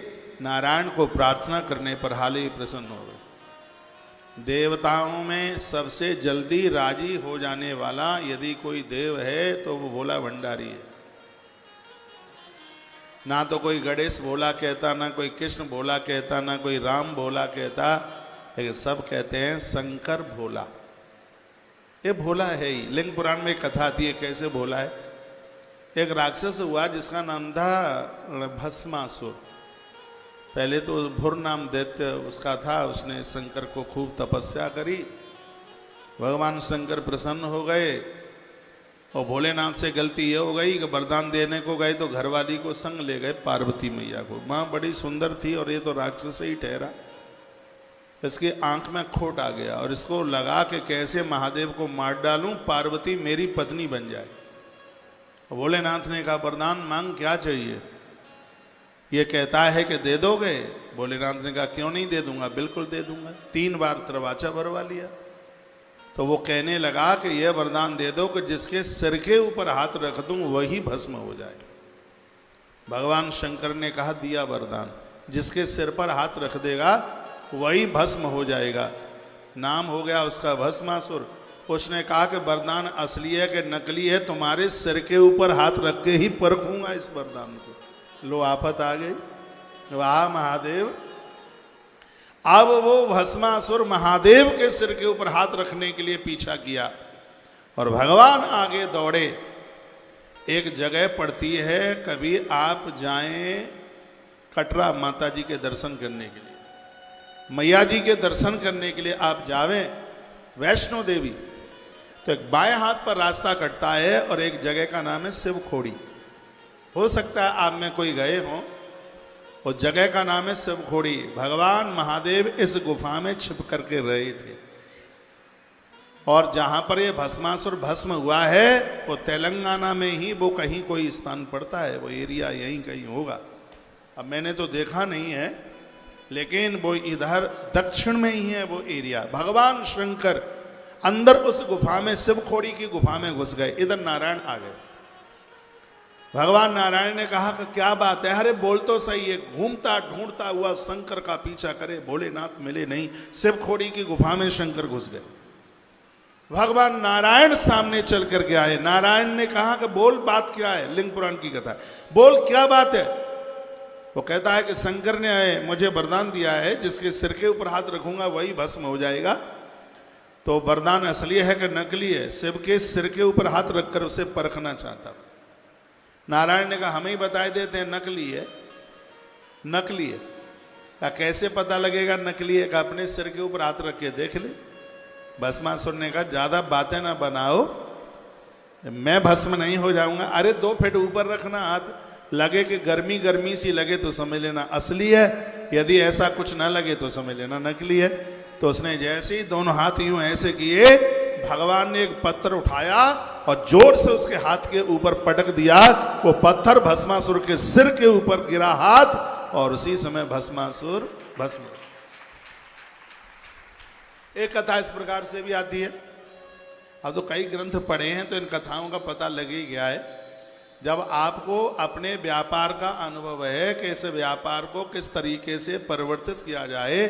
नारायण को प्रार्थना करने पर हाल ही प्रसन्न हो गए। देवताओं में सबसे जल्दी राजी हो जाने वाला यदि कोई देव है तो वो भोला भंडारी है। ना तो कोई गणेश भोला कहता, ना कोई कृष्ण भोला कहता, ना कोई राम भोला कहता, लेकिन सब कहते हैं शंकर भोला। ये भोला है ही। लिंग पुराण में कथा आती है कैसे भोला है। एक राक्षस हुआ जिसका नाम था भस्मासुर। पहले तो भुर नाम दैत्य उसका था, उसने शंकर को खूब तपस्या करी। भगवान शंकर प्रसन्न हो गए और भोलेनाथ से गलती ये हो गई कि वरदान देने को गए तो घरवाली को संग ले गए, पार्वती मैया को। माँ बड़ी सुंदर थी और ये तो राक्षस ही ठहरा। इसकी आंख में खोट आ गया और इसको लगा कि कैसे महादेव को मार डालूं, पार्वती मेरी पत्नी बन जाए। भोलेनाथ ने कहा, वरदान मांग, क्या चाहिए? ये कहता है कि दे दोगे? भोलेनाथ ने कहा, क्यों नहीं दे दूंगा, बिल्कुल दे दूंगा। 3 बार तरवाचा भरवा लिया। तो वो कहने लगा कि यह वरदान दे दो कि जिसके सिर के ऊपर हाथ रख दूं वही भस्म हो जाए। भगवान शंकर ने कहा, दिया वरदान, जिसके सिर पर हाथ रख देगा वही भस्म हो जाएगा। नाम हो गया उसका भस्मासुर। उसने कहा कि वरदान असली है कि नकली है, तुम्हारे सिर के ऊपर हाथ रख के ही परखूंगा इस वरदान को। लो आफत आ गई। वाह महादेव। अब वो भस्मासुर महादेव के सिर के ऊपर हाथ रखने के लिए पीछा किया और भगवान आगे दौड़े। एक जगह पड़ती है, कभी आप जाएं कटरा माता जी के दर्शन करने के लिए, मैया जी के दर्शन करने के लिए आप जावें वैष्णो देवी, तो एक बाएं हाथ पर रास्ता कटता है और एक जगह का नाम है शिवखोड़ी। हो सकता है आप में कोई गए हों। उस जगह का नाम है शिवखोड़ी। भगवान महादेव इस गुफा में छिप करके रहे थे और जहां पर ये भस्मासुर भस्म हुआ है वो तेलंगाना में ही वो कहीं कोई स्थान पड़ता है, वो एरिया यहीं कहीं होगा। अब मैंने तो देखा नहीं है, लेकिन वो इधर दक्षिण में ही है वो एरिया। भगवान शंकर अंदर उस गुफा में, शिवखोड़ी की गुफा में घुस गए। इधर नारायण आ गए। भगवान नारायण ने कहा कि क्या बात है? अरे बोल तो सही है। घूमता ढूंढता हुआ शंकर का पीछा करे, भोलेनाथ मिले नहीं। शिवखोड़ी की गुफा में शंकर घुस गए। भगवान नारायण सामने चल करके आए। नारायण ने कहा कि बोल, बात क्या है? लिंग पुराण की कथा, बोल क्या बात है? वो कहता है कि शंकर ने मुझे वरदान दिया है, जिसके सिर के ऊपर हाथ रखूंगा वही भस्म हो जाएगा। तो वरदान असली है कि नकली है? शिव के सिर के ऊपर हाथ रखकर उसे परखना चाहता। नारायण ने कहा, हमें ही बताए देते हैं नकली है। नकली है क्या? कैसे पता लगेगा नकली है? का अपने सिर के ऊपर हाथ रख के देख ले। भस्मासुर ने कहा, ज्यादा बातें ना बनाओ, मैं भस्म नहीं हो जाऊंगा। अरे 2 फीट ऊपर रखना हाथ, लगे कि गर्मी गर्मी सी लगे तो समझ लेना असली है, यदि ऐसा कुछ ना लगे तो समझ लेना नकली है। तो उसने जैसे ही दोनों हाथ यूं ऐसे किए, भगवान ने एक पत्थर उठाया और जोर से उसके हाथ के ऊपर पटक दिया। वो पत्थर भस्मासुर के सिर के ऊपर गिरा हाथ, और उसी समय भस्मासुर भस्म। एक कथा इस प्रकार से भी आती है। अब तो कई ग्रंथ पढ़े हैं तो इन कथाओं का पता लग ही गया है। जब आपको अपने व्यापार का अनुभव है कि इस व्यापार को किस तरीके से परिवर्तित किया जाए,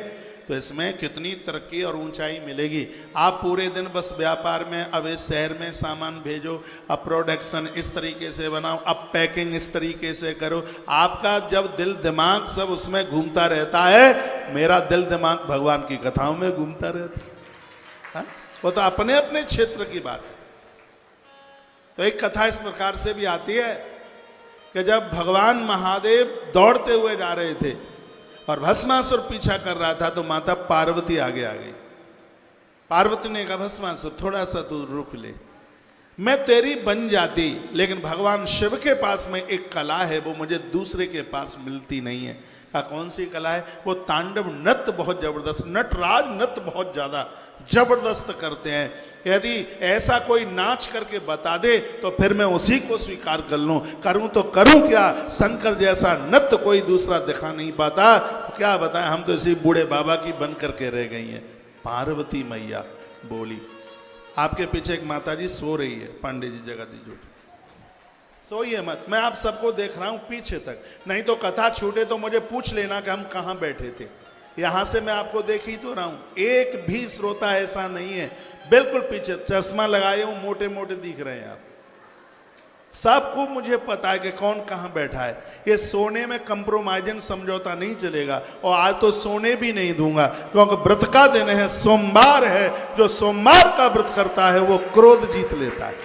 तो इसमें कितनी तरक्की और ऊंचाई मिलेगी। आप पूरे दिन बस व्यापार में, अब इस शहर में सामान भेजो, अब प्रोडक्शन इस तरीके से बनाओ, अब पैकिंग इस तरीके से करो, आपका जब दिल दिमाग सब उसमें घूमता रहता है, मेरा दिल दिमाग भगवान की कथाओं में घूमता रहता है। वो तो अपने अपने क्षेत्र की बात है। तो एक कथा इस प्रकार से भी आती है कि जब भगवान महादेव दौड़ते हुए जा रहे थे और भस्मासुर पीछा कर रहा था, तो माता पार्वती आगे आ गई। पार्वती ने कहा, भस्मासुर थोड़ा सा तू रुक ले, मैं तेरी बन जाती, लेकिन भगवान शिव के पास में एक कला है, वो मुझे दूसरे के पास मिलती नहीं है। कहा कौन सी कला है? वो तांडव नृत्य बहुत जबरदस्त, नटराज नृत्य बहुत ज्यादा जबरदस्त करते हैं। यदि ऐसा कोई नाच करके बता दे तो फिर मैं उसी को स्वीकार कर लूं, करूं तो करूं क्या, शंकर जैसा नृत्य कोई दूसरा दिखा नहीं पाता, तो क्या बताएं, हम तो इसी बूढ़े बाबा की बन करके रह गई हैं। पार्वती मैया बोली। आपके पीछे एक माता जी सो रही है, पांडे जी जगदीश जी, सोइए मत, मैं आप सबको देख रहा हूं पीछे तक, नहीं तो कथा छूटे तो मुझे पूछ लेना कि हम कहां बैठे थे। यहां से मैं आपको देख ही तो रहा हूं, एक भी श्रोता ऐसा नहीं है, बिल्कुल पीछे, चश्मा लगाए हूं, मोटे मोटे दिख रहे हैं आप सबको, मुझे पता है कि कौन कहां बैठा है। ये सोने में कंप्रोमाइजन समझौता नहीं चलेगा, और आज तो सोने भी नहीं दूंगा, क्योंकि व्रत का दिन है, सोमवार है। जो सोमवार का व्रत करता है वो क्रोध जीत लेता है,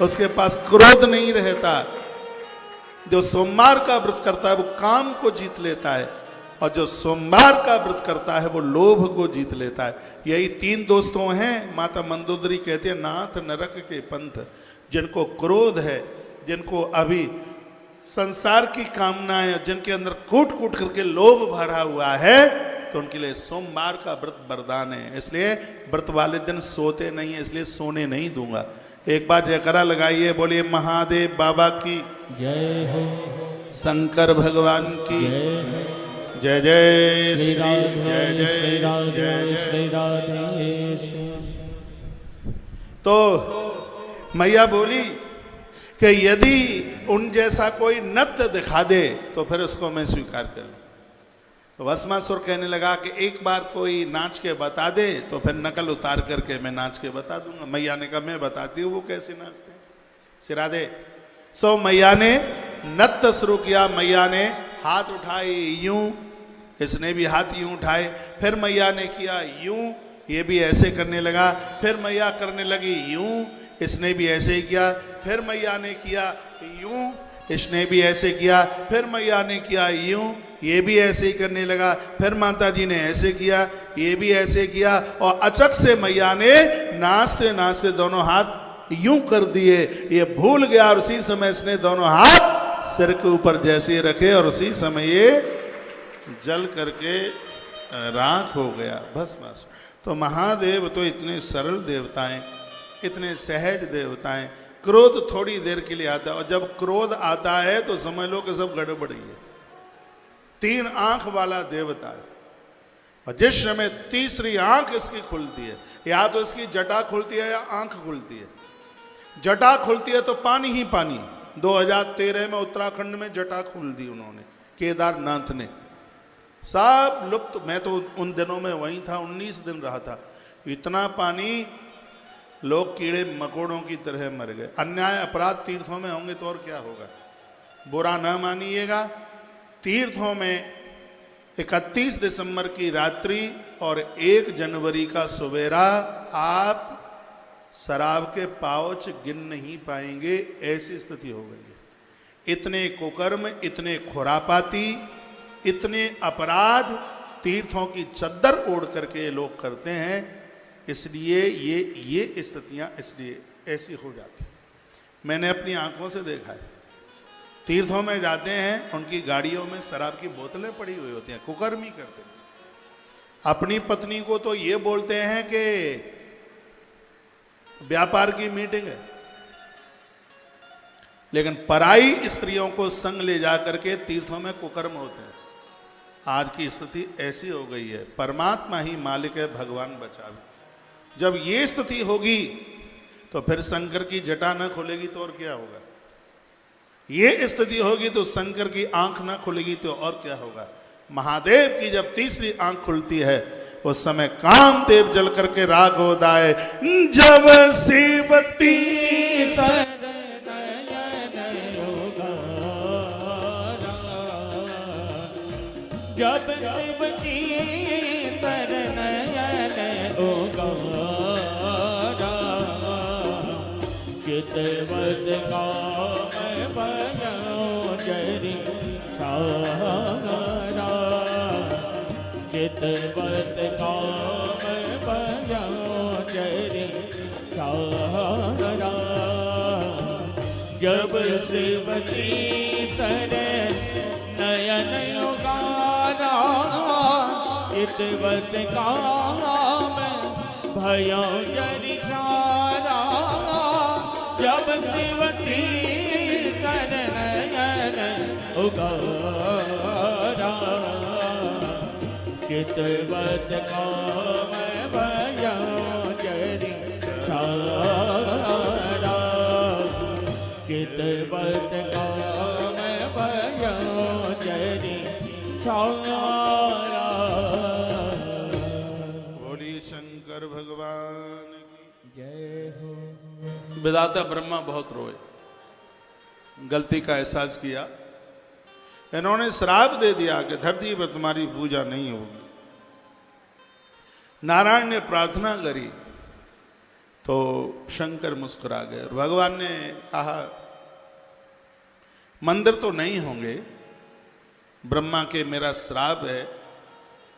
उसके पास क्रोध नहीं रहता। जो सोमवार का व्रत करता है वो काम को जीत लेता है, और जो सोमवार का व्रत करता है वो लोभ को जीत लेता है। यही तीन दोस्तों हैं, माता मंदोदरी कहती है, नाथ नरक के पंथ, जिनको क्रोध है, जिनको अभी संसार की कामनाएं, जिनके अंदर कूट कूट करके लोभ भरा हुआ है, तो उनके लिए सोमवार का व्रत वरदान है। इसलिए व्रत वाले दिन सोते नहीं है, इसलिए सोने नहीं दूंगा। एक बार जयकारा लगाइए, बोलिए महादेव बाबा की
जय हो,
शंकर भगवान की जय जय श्री जय जय
श्री राधे।
तो मैया बोली कि यदि उन जैसा कोई नृत्य दिखा दे तो फिर उसको मैं स्वीकार कर लूं। तो भस्मासुर कहने लगा कि एक बार कोई नाच के बता दे तो फिर नकल उतार करके मैं नाच के बता दूंगा। मैया ने कहा मैं बताती हूँ वो कैसे नाचते। सिरा दे। सो मैया ने नृत्य शुरू किया। मैया ने हाथ उठाए यूं, इसने भी हाथ यूं उठाए, फिर मैया ने किया यूं, ये भी ऐसे करने लगा, फिर मैया करने लगी यूं, इसने भी ऐसे ही किया, फिर मैया ने किया यूं, इसने भी ऐसे किया, फिर मैया ने किया यूं, ये भी ऐसे ही करने लगा, फिर माता जी ने ऐसे किया, ये भी ऐसे किया, और अचक से मैया ने नाचते नाचते दोनों हाथ यूं कर दिए। ये भूल गया और उसी समय इसने दोनों हाथ सिर के ऊपर जैसे रखे और उसी समय ये जल करके राख हो गया, भस्म। तो महादेव तो इतने सरल देवता हैं, इतने सहज देवता हैं। क्रोध थोड़ी देर के लिए आता है, और जब क्रोध आता है तो समझ लो कि सब गड़बड़ी है। 3 आंख वाला देवता है, और जिस समय तीसरी आंख इसकी खुलती है, या तो इसकी जटा खुलती है या आंख खुलती है। जटा खुलती है तो पानी ही पानी। 2013 में उत्तराखंड में जटा खोल दी उन्होंने, केदारनाथ ने, सब लुप्त। मैं तो उन दिनों में वहीं था, 19 दिन रहा था। इतना पानी, लोग कीड़े मकोड़ों की तरह मर गए। अन्याय अपराध तीर्थों में होंगे तो और क्या होगा, बुरा न मानिएगा। तीर्थों में 31 दिसंबर की रात्रि और 1 जनवरी का सवेरा आप शराब के पाउच गिन नहीं पाएंगे, ऐसी स्थिति हो गई है। इतने कुकर्म, इतने खुरापाती, इतने अपराध तीर्थों की चद्दर ओढ़ करके लोग करते हैं। इसलिए ये स्थितियां इसलिए ऐसी हो जाती। मैंने अपनी आंखों से देखा है, तीर्थों में जाते हैं, उनकी गाड़ियों में शराब की बोतलें पड़ी हुई होती हैं, कुकर्मी करते हैं। अपनी पत्नी को तो ये बोलते हैं कि व्यापार की मीटिंग है, लेकिन पराई स्त्रियों को संग ले जा करके तीर्थों में कुकर्म होते हैं। आज की स्थिति ऐसी हो गई है। परमात्मा ही मालिक है, भगवान बचावे। जब ये स्थिति होगी तो फिर शंकर की जटा न खुलेगी तो और क्या होगा। ये स्थिति होगी तो शंकर की आंख न खुलेगी तो और क्या होगा। महादेव की जब तीसरी आंख खुलती है उस समय कामदेव जल करके राग होदाए। जब सेवती
जब शिवकी शरणयन उगारा, चितवत काम भयो जरि सारा, चितवत काम भयो जरि सारा। जब शिवकी शरणयन उगारा, चितवत काम भयो जरि सारा। जब शिवकी शरणयन उगारा, चितवत काम भयो जरि सारा, चितवत काम भयो जरि सारा।
बोली शंकर भगवान की
जय हो।
विधाता ब्रह्मा बहुत रोए, गलती का एहसास किया। इन्होंने श्राप दे दिया कि धरती पर तुम्हारी पूजा नहीं होगी। नारायण ने प्रार्थना करी तो शंकर मुस्कुरा गए और भगवान ने कहा मंदिर तो नहीं होंगे, ब्रह्मा के मेरा श्राप है,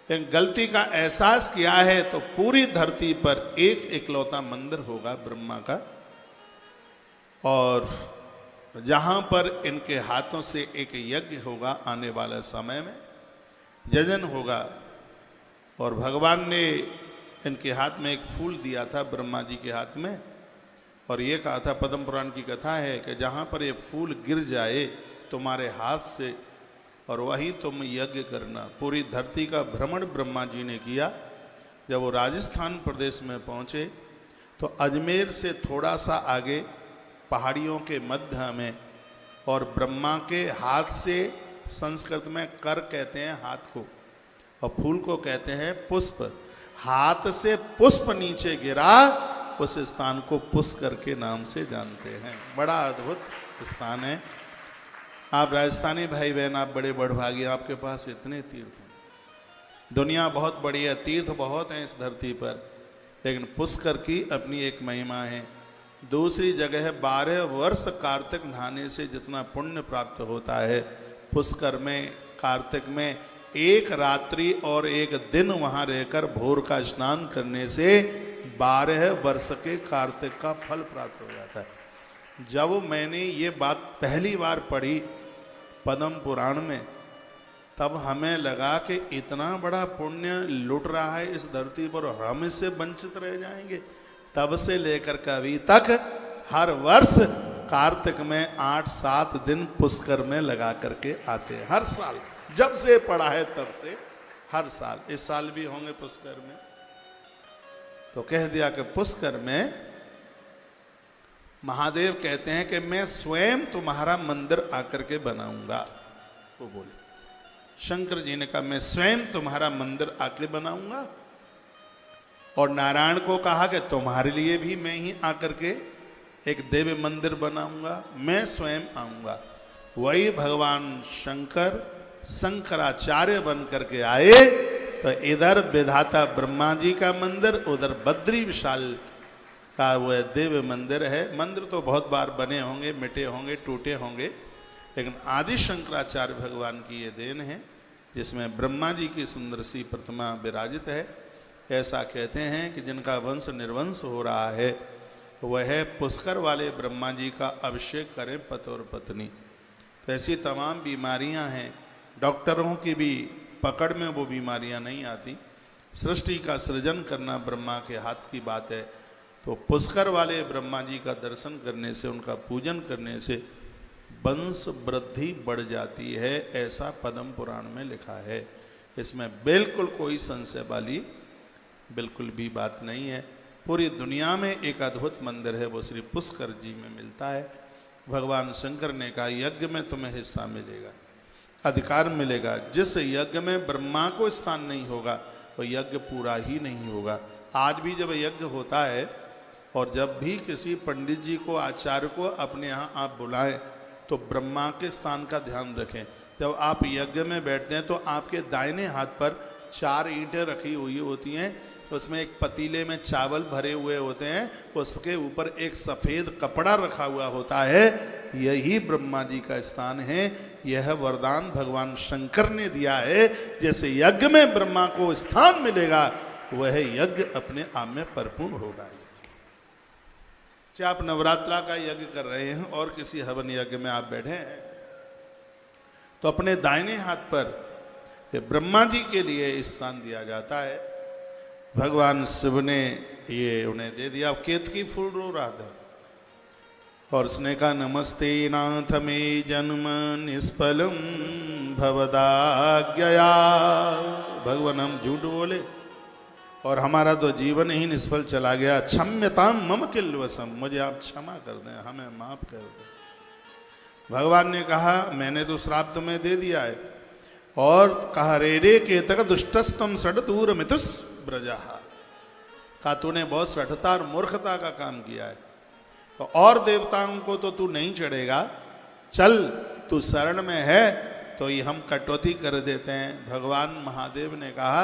लेकिन गलती का एहसास किया है तो पूरी धरती पर एक इकलौता मंदिर होगा ब्रह्मा का, और जहां पर इनके हाथों से एक यज्ञ होगा, आने वाले समय में यजन होगा। और भगवान ने इनके हाथ में एक फूल दिया था, ब्रह्मा जी के हाथ में, और ये कहा था, पद्म पुराण की कथा है कि जहां पर ये फूल गिर जाए तुम्हारे हाथ से और वहीं तुम यज्ञ करना। पूरी धरती का भ्रमण ब्रह्मा जी ने किया। जब वो राजस्थान प्रदेश में पहुंचे तो अजमेर से थोड़ा सा आगे पहाड़ियों के मध्य में, और ब्रह्मा के हाथ से, संस्कृत में कर कहते हैं हाथ को और फूल को कहते हैं पुष्प, हाथ से पुष्प नीचे गिरा, उस स्थान को पुष्कर के नाम से जानते हैं। बड़ा अद्भुत स्थान है। आप राजस्थानी भाई बहन, आप बड़े बड़भागी, आपके पास इतने तीर्थ हैं। दुनिया बहुत बड़ी है, तीर्थ बहुत हैं इस धरती पर, लेकिन पुष्कर की अपनी एक महिमा है। दूसरी जगह है 12 वर्ष कार्तिक नहाने से जितना पुण्य प्राप्त होता है, पुष्कर में कार्तिक में एक रात्रि और एक दिन वहां रहकर भोर का स्नान करने से 12 वर्ष के कार्तिक का फल प्राप्त हो जाता है। जब मैंने ये बात पहली बार पढ़ी पद्म पुराण में, तब हमें लगा कि इतना बड़ा पुण्य लुट रहा है इस धरती पर और हम इससे वंचित रह जाएंगे। तब से लेकर कभी तक हर वर्ष कार्तिक में 8-7 दिन पुष्कर में लगा करके आते हैं, हर साल। जब से पढ़ा है तब से हर साल, इस साल भी होंगे पुष्कर में। तो कह दिया कि पुष्कर में महादेव कहते हैं कि मैं स्वयं तुम्हारा मंदिर आकर के बनाऊंगा। वो बोले, शंकर जी ने कहा मैं स्वयं तुम्हारा मंदिर आकर बनाऊंगा, और नारायण को कहा कि तुम्हारे लिए भी मैं ही आकर के एक दिव्य मंदिर बनाऊंगा, मैं स्वयं आऊंगा। वही भगवान शंकर शंकराचार्य बन करके आए तो इधर विधाता ब्रह्मा जी का मंदिर, उधर बद्री विशाल का वह दिव्य मंदिर है। मंदिर तो बहुत बार बने होंगे, मिटे होंगे, टूटे होंगे, लेकिन आदि शंकराचार्य भगवान की ये देन है जिसमें ब्रह्मा जी की सुंदर सी प्रतिमा विराजित है। ऐसा कहते हैं कि जिनका वंश निर्वंश हो रहा है वह पुष्कर वाले ब्रह्मा जी का अभिषेक करें पति और पत्नी। तो ऐसी तमाम बीमारियां हैं, डॉक्टरों की भी पकड़ में वो बीमारियां नहीं आती। सृष्टि का सृजन करना ब्रह्मा के हाथ की बात है। तो पुष्कर वाले ब्रह्मा जी का दर्शन करने से, उनका पूजन करने से वंश वृद्धि बढ़ जाती है, ऐसा पद्म पुराण में लिखा है। इसमें बिल्कुल कोई संशय वाली बिल्कुल भी बात नहीं है। पूरी दुनिया में एक अद्भुत मंदिर है, वो श्री पुष्कर जी में मिलता है। भगवान शंकर ने कहा यज्ञ में तुम्हें हिस्सा मिलेगा, अधिकार मिलेगा। जिस यज्ञ में ब्रह्मा को स्थान नहीं होगा तो यज्ञ पूरा ही नहीं होगा। आज भी जब यज्ञ होता है और जब भी किसी पंडित जी को, आचार्य को अपने यहाँ आप बुलाएं तो ब्रह्मा के स्थान का ध्यान रखें। जब आप यज्ञ में बैठते हैं तो आपके दाहिने हाथ पर 4 ईंटें रखी हुई होती हैं, उसमें एक पतीले में चावल भरे हुए होते हैं, उसके ऊपर एक सफ़ेद कपड़ा रखा हुआ होता है। यही ब्रह्मा जी का स्थान है। यह वरदान भगवान शंकर ने दिया है। जैसे यज्ञ में ब्रह्मा को स्थान मिलेगा, वह यज्ञ अपने आप में परिपूर्ण होगा। चाहे आप नवरात्रा का यज्ञ कर रहे हैं और किसी हवन यज्ञ में आप बैठे हैं, तो अपने दाहिने हाथ पर ब्रह्मा जी के लिए स्थान दिया जाता है। भगवान शिव ने ये उन्हें दे दिया। केतकी फूल रो रहा था और उसने कहा, नमस्ते नाथ में जन्म निष्फलम भवदाज्ञया। भगवान हम झूठ बोले और हमारा तो जीवन ही निष्फल चला गया। क्षम्यताम मम किल्वसम, मुझे आप क्षमा कर दें, हमें माफ कर दें। भगवान ने कहा, मैंने तो श्राप तुम्हें दे दिया है। और कहा, रे रे केतक दुष्टस्तम षड दूर मितुस ब्रजा। कहा, तूने बहुत सठता और मूर्खता का काम किया है, तो और देवताओं को तो तू नहीं चढ़ेगा, चल तू शरण में है तो ये हम कटौती कर देते हैं। भगवान महादेव ने कहा,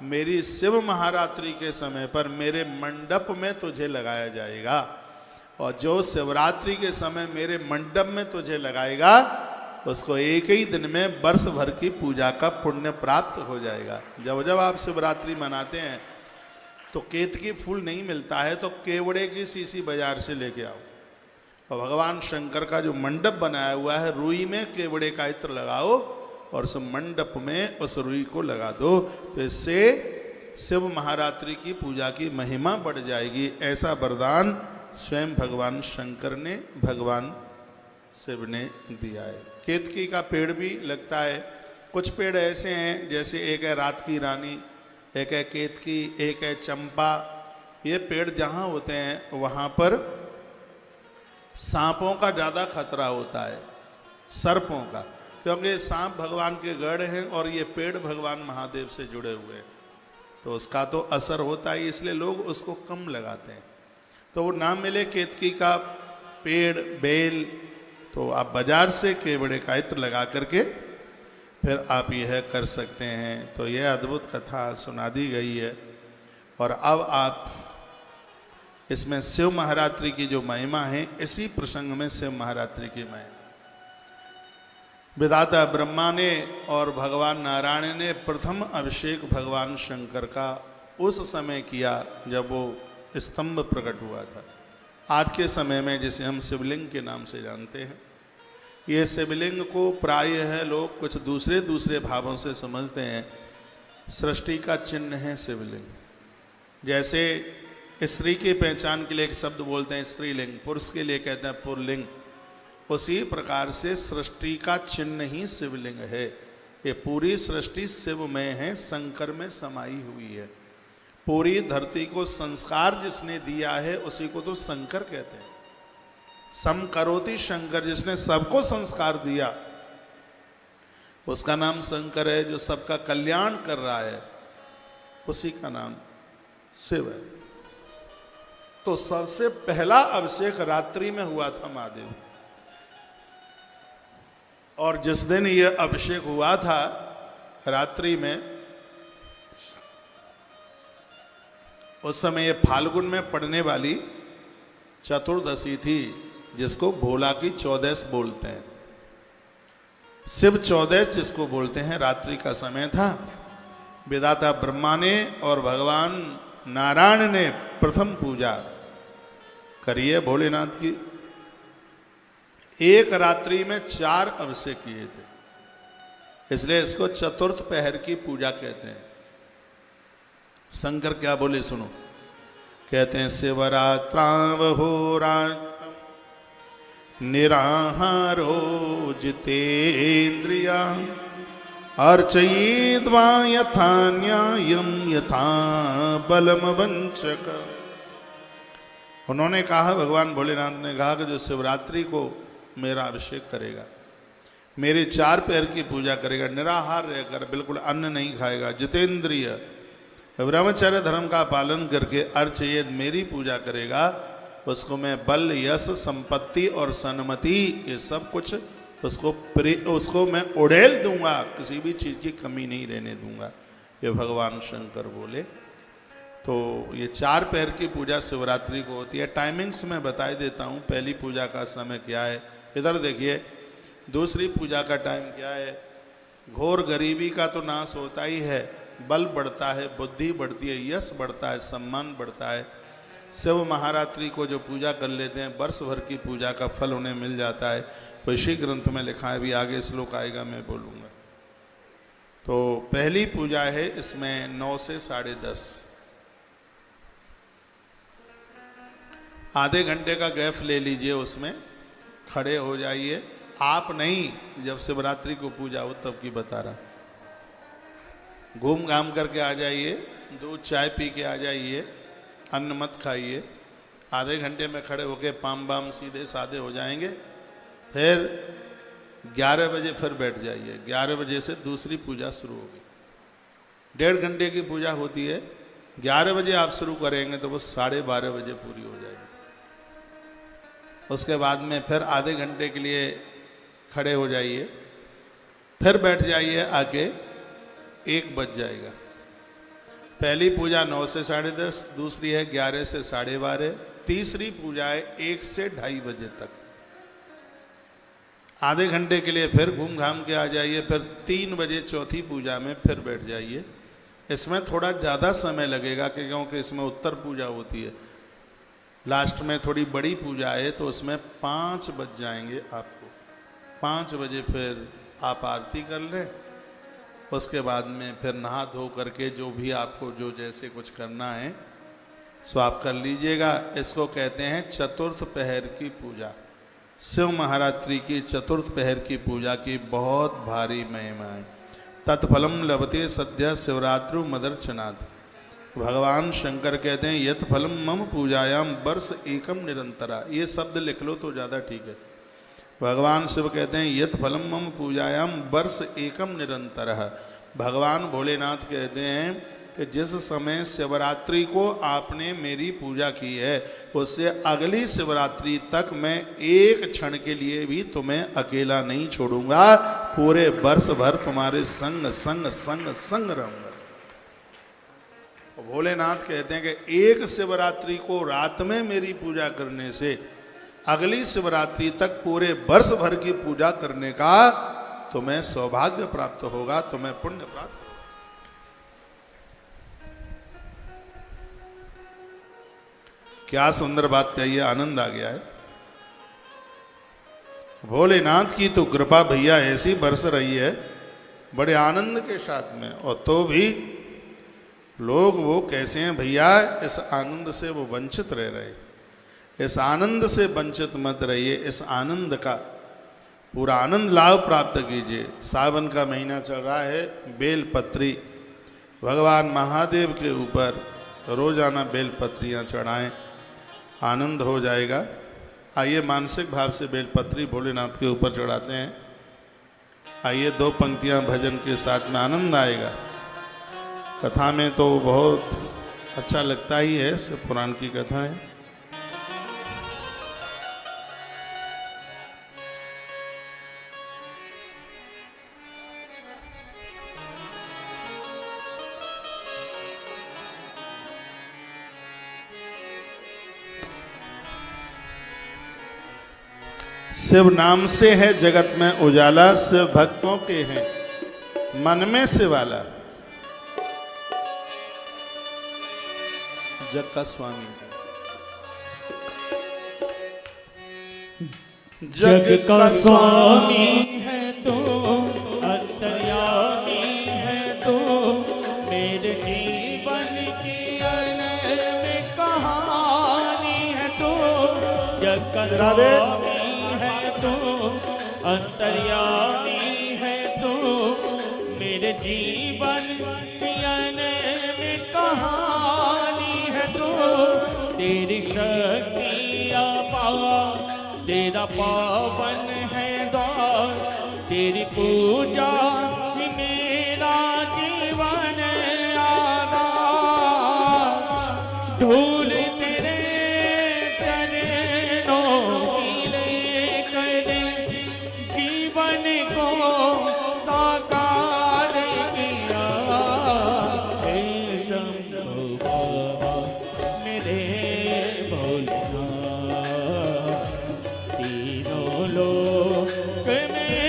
मेरी शिव महारात्रि के समय पर मेरे मंडप में तुझे लगाया जाएगा, और जो शिवरात्रि के समय मेरे मंडप में तुझे लगाएगा उसको एक ही दिन में वर्ष भर की पूजा का पुण्य प्राप्त हो जाएगा। जब जब आप शिवरात्रि मनाते हैं तो केतकी फूल नहीं मिलता है तो केवड़े की सीसी बाजार से लेके आओ, और भगवान शंकर का जो मंडप बनाया हुआ है, रुई में केवड़े का इत्र लगाओ और उस मंडप में उस रुई को लगा दो, तो इससे शिव महारात्रि की पूजा की महिमा बढ़ जाएगी। ऐसा वरदान स्वयं भगवान शंकर ने भगवान शिव ने दिया है। केतकी का पेड़ भी लगता है। कुछ पेड़ ऐसे हैं, जैसे एक है रात की रानी, एक है केतकी, एक है चंपा। ये पेड़ जहाँ होते हैं वहाँ पर सांपों का ज़्यादा खतरा होता है, सर्पों का, क्योंकि सांप भगवान के गढ़ हैं और ये पेड़ भगवान महादेव से जुड़े हुए हैं, तो उसका तो असर होता है, इसलिए लोग उसको कम लगाते हैं। तो वो ना मिले केतकी का पेड़, बेल, तो आप बाजार से केवड़े का इत्र लगा करके फिर आप यह कर सकते हैं। तो यह अद्भुत कथा सुना दी गई है। और अब आप इसमें शिव महारात्रि की जो महिमा है, इसी प्रसंग में शिव महारात्रि की महिमा, विधाता ब्रह्मा ने और भगवान नारायण ने प्रथम अभिषेक भगवान शंकर का उस समय किया जब वो स्तंभ प्रकट हुआ था। आज के समय में जिसे हम शिवलिंग के नाम से जानते हैं, ये शिवलिंग को प्रायः लोग कुछ दूसरे दूसरे भावों से समझते हैं। सृष्टि का चिन्ह है शिवलिंग। जैसे स्त्री की पहचान के लिए एक शब्द बोलते हैं स्त्रीलिंग, पुरुष के लिए कहते हैं पुरलिंग, उसी प्रकार से सृष्टि का चिन्ह ही शिवलिंग है। ये पूरी सृष्टि शिव में है, शंकर में समाई हुई है। पूरी धरती को संस्कार जिसने दिया है उसी को तो शंकर कहते हैं। सम करोति शंकर, जिसने सबको संस्कार दिया उसका नाम शंकर है। जो सबका कल्याण कर रहा है उसी का नाम शिव है। तो सबसे पहला अभिषेक रात्रि में हुआ था महादेव, और जिस दिन यह अभिषेक हुआ था रात्रि में, उस समय ये फाल्गुन में पड़ने वाली चतुर्दशी थी, जिसको भोला की चौदस बोलते हैं। शिव चौदस जिसको बोलते हैं, रात्रि का समय था। विधाता ब्रह्मा ने और भगवान नारायण ने प्रथम पूजा करी है भोलेनाथ की। एक रात्रि में 4 अभिषेक किए थे, इसलिए इसको चतुर्थ पहर की पूजा कहते हैं। शंकर क्या बोले सुनो, कहते हैं शिवरात्रावहोरात्रं निराहारो जितेन्द्रिया अर्चयित्वा यथा न्यायं यथा बलम वंचक। उन्होंने कहा, भगवान भोलेनाथ ने कहा कि जो शिवरात्रि को मेरा अभिषेक करेगा, मेरे 4 पैर की पूजा करेगा, निराहार रहकर, बिल्कुल अन्न नहीं खाएगा, जितेंद्रिय ब्रह्मचर्य धर्म का पालन करके अर्च ये मेरी पूजा करेगा, उसको मैं बल, यश, संपत्ति और सन्मति ये सब कुछ उसको मैं उड़ेल दूंगा, किसी भी चीज की कमी नहीं रहने दूंगा, ये भगवान शंकर बोले। तो ये 4 पहर की पूजा शिवरात्रि को होती है। टाइमिंग्स मैं बता देता हूँ, पहली पूजा का समय क्या है, इधर देखिए। दूसरी पूजा का टाइम क्या है। घोर गरीबी का तो नाश होता ही है, बल बढ़ता है, बुद्धि बढ़ती है, यश बढ़ता है, सम्मान बढ़ता है। शिव महारात्रि को जो पूजा कर लेते हैं, वर्ष भर की पूजा का फल उन्हें मिल जाता है। तो इसी ग्रंथ में लिखा है, भी आगे श्लोक आएगा मैं बोलूँगा। तो पहली पूजा है, इसमें 9 से 10:30 आधे घंटे का गैप ले लीजिए, उसमें खड़े हो जाइए। आप नहीं, जब शिवरात्रि को पूजा हो तब की बता रहा। घूम घाम करके आ जाइए, दूध चाय पी के आ जाइए, अन्न मत खाइए। आधे घंटे में खड़े होके पाम बाम सीधे साधे हो जाएंगे। फिर 11 बजे फिर बैठ जाइए। 11 बजे से दूसरी पूजा शुरू होगी। 1.5 घंटे की पूजा होती है। 11 बजे आप शुरू करेंगे तो बस 12:30 बजे पूरी हो जाएगी। उसके बाद में फिर आधे घंटे के लिए खड़े हो जाइए, फिर बैठ जाइए आके, 1 बज जाएगा। पहली पूजा 9 से 10:30, दूसरी है 11 से 12:30, तीसरी पूजा है 1 से 2:30 बजे तक। आधे घंटे के लिए फिर घूम घाम के आ जाइए, फिर 3 बजे चौथी पूजा में फिर बैठ जाइए। इसमें थोड़ा ज़्यादा समय लगेगा क्योंकि इसमें उत्तर पूजा होती है। लास्ट में थोड़ी बड़ी पूजा है तो उसमें 5 बज जाएंगे आपको। 5 बजे फिर आप आरती कर लें। उसके बाद में फिर नहा धो करके जो भी आपको जो जैसे कुछ करना है सो आप कर लीजिएगा। इसको कहते हैं चतुर्थ पहर की पूजा। शिव महारात्रि की चतुर्थ पहर की पूजा की बहुत भारी महिमा है। तत्फलम लभते सद्य शिवरात्रु मदर्चनाथ। भगवान शंकर कहते हैं यत फलम मम पूजायाम वर्ष एकम निरंतरा। ये शब्द लिख लो तो ज़्यादा ठीक है। भगवान शिव कहते हैं यत फलम मम पूजायाम वर्ष एकम निरंतरः। भगवान भोलेनाथ कहते हैं कि जिस समय शिवरात्रि को आपने मेरी पूजा की है उससे अगली शिवरात्रि तक मैं एक क्षण के लिए भी तुम्हें अकेला नहीं छोड़ूंगा, पूरे वर्ष भर तुम्हारे संग संग संग संग रहूंगा। भोलेनाथ कहते हैं कि एक शिवरात्रि को रात में मेरी पूजा करने से अगली शिवरात्रि तक पूरे वर्ष भर की पूजा करने का तुम्हें सौभाग्य प्राप्त होगा, तुम्हें पुण्य प्राप्त। क्या सुंदर बात कही है, आनंद आ गया है। भोलेनाथ की तो कृपा भैया ऐसी बरस रही है बड़े आनंद के साथ में। और तो भी लोग वो कैसे हैं भैया, इस आनंद से वो वंचित रह रहे। इस आनंद से वंचित मत रहिए। इस आनंद का पूरा आनंद लाभ प्राप्त कीजिए। सावन का महीना चल रहा है। बेलपत्री भगवान महादेव के ऊपर रोजाना बेलपत्रियाँ चढ़ाएं, आनंद हो जाएगा। आइए मानसिक भाव से बेलपत्री भोलेनाथ के ऊपर चढ़ाते हैं। आइए 2 पंक्तियाँ भजन के साथ में आनंद आएगा। कथा में तो बहुत अच्छा लगता ही है, शिव पुराण की कथा है। शिव नाम से है जगत में उजाला, शिव भक्तों के हैं मन में शिवाला। जग का स्वामी,
जग का स्वामी है तो, अंतर्यामी है तो, मेरे जीवन की अनमोल कहानी है तो। जग का स्वामी है तो, अंतर्यामी है तो, मेरे जीवन की अनमोल कहानी है तो। तेरी शक्ति अपार, तेरा पावन है द्वार, तेरी पूजा ही मेरा जीवन आधार। धूल तेरे चरणों की लेकर जीवन को साकार किया। हे शंभो बाबा मेरे भोलेनाथ, तीनों लोक में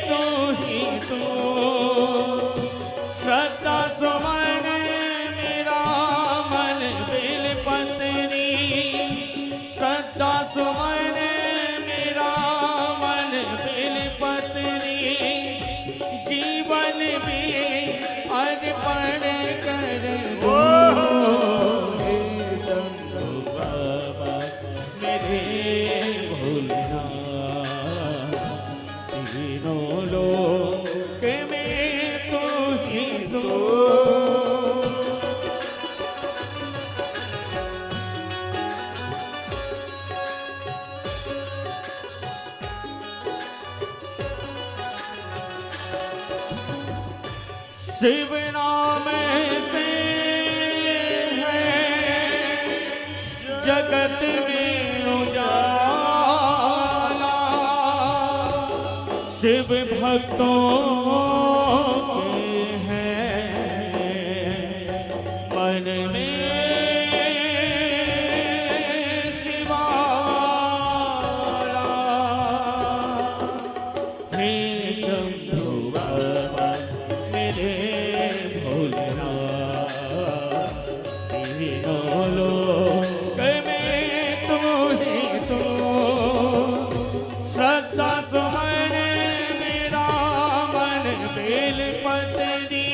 तो ही तो श्रद्धा सुमन मेरा मन बिलपत्री, श्रद्धा सुमन मेरा मन बिलपत्री, जीवन भी अर्पण कर दो। हे शंभो बाबा मेरे भोलेनाथ, तीनों लोक में तो ही तो। शिव नाम से है जगत में उजाला, शिव भक्तों के हैं मन में शिवाला। हे शंभो बाबा मेरे भोलेनाथ, तीनों लोक में तू ही तो श्रद्धा सुमन मेरा मन बेलपत्री,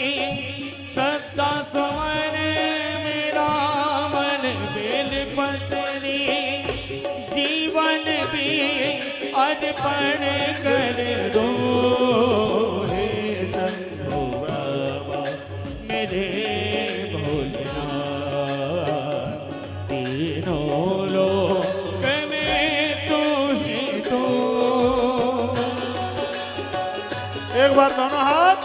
श्रद्धा सुमन मेरा मन बेलपत्री, जीवन भी अर्पण कर दो। हे शंभो बाबा मेरे भोलेनाथ, तीनों लोक में तू ही तो।
एक बार दोनों हाथ।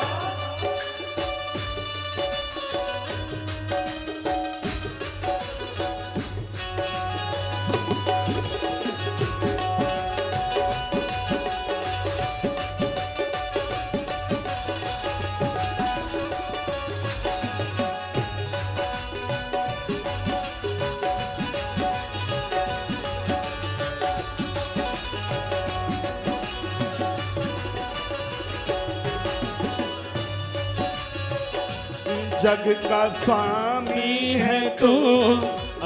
जग का स्वामी
है तू,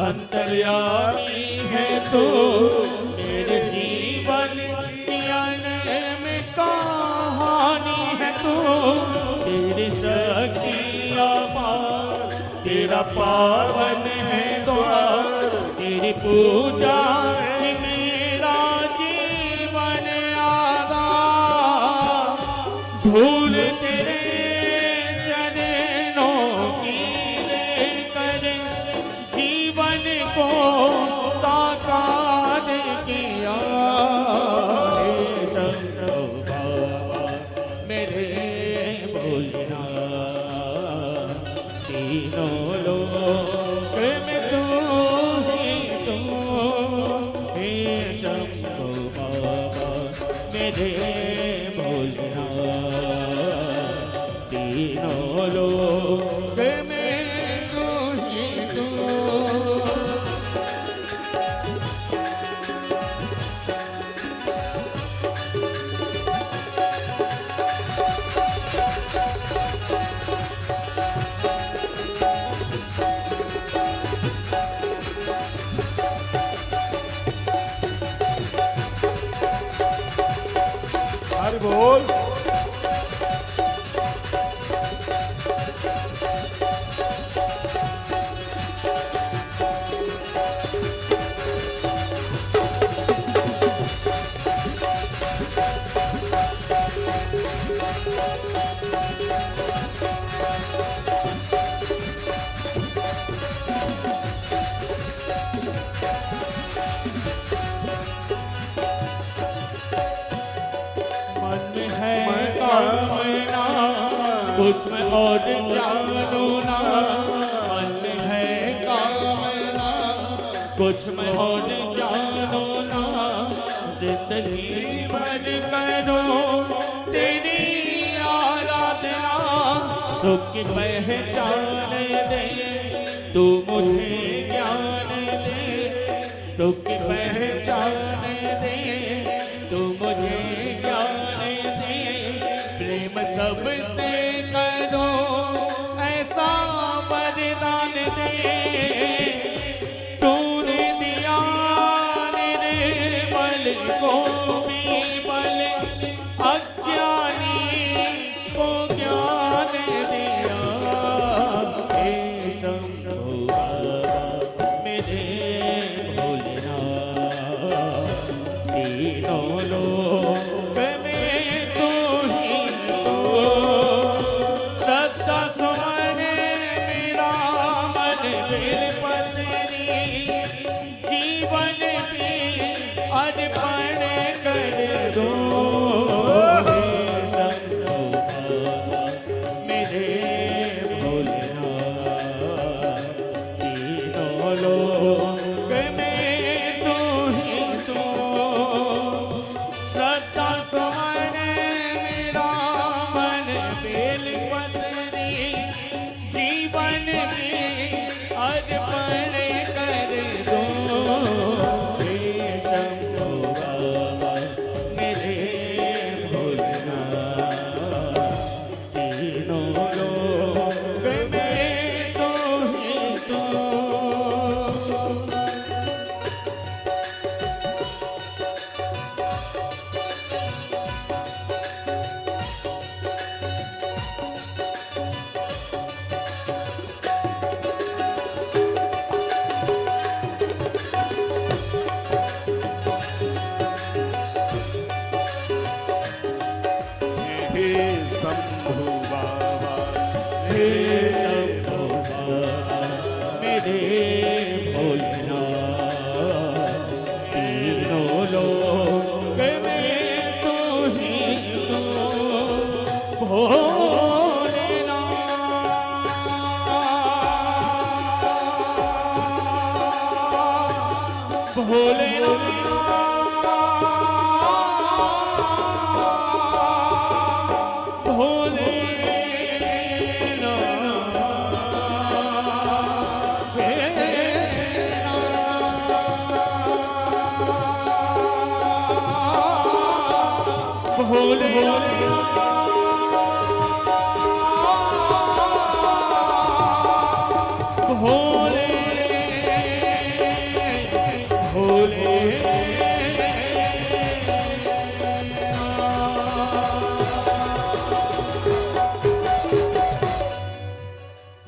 अंतर्यामी है तू, मेरे जीवन की अनम कहानी है तू। तेरी शक्ति अपार, तेरा पावन है द्वार, तेरी पूजा है मेरा जीवन आधार। धूल तेरे को साकार किया। हे शंभो बाबा मेरे भोलेनाथ, तीनों लोक में तू ही तो। हे शंभो बाबा मेरे भोलेनाथ, तीनों लोक में तू ही तो।
हरि बोल।
कुछ में और जानू ना, मन है कामना कुछ मैं और जानो ना, जिंदगी भर करो तेरी आराधना। सुख की पहचान दे तू मुझे ज्ञान दे, सुख की पहचान दे तू मुझे ज्ञान दे। प्रेम सबसे करो ऐसा वरदान दे, तूने दिया निर्बल को भी बल, अज्ञानी को ज्ञान दिया। हे शंभो बाबा मेरे भोलेनाथ, तीनों लोक में तू ही तो। सदा सुमरे मेरा मन बिलपतनी, जीवन भी अर्पण कर दो। हे शंभो बाबा मेरे भोलेनाथ, तीनों लोक में तू ही तो। सदा तुम्हारे मेरा मन बेलपत्री, जीवन भी अर्पण कर दो। हे शंभो बाबा मेरे भोलेनाथ, तीनों लोक में तू ही तो।
हे शंभु बाबा
हे शंभो बाबा मेरे भोलेनाथ, तीनों लोक में तू ही तो। भोलेनाथ, भोलेनाथ,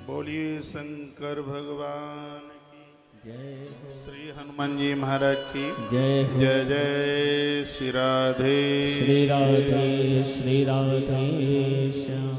बोलिए शंकर भगवान की।
जय
श्री हनुमान जी महाराज की
जय हो।
जय जय श्री राधे
श्री राधे श्याम।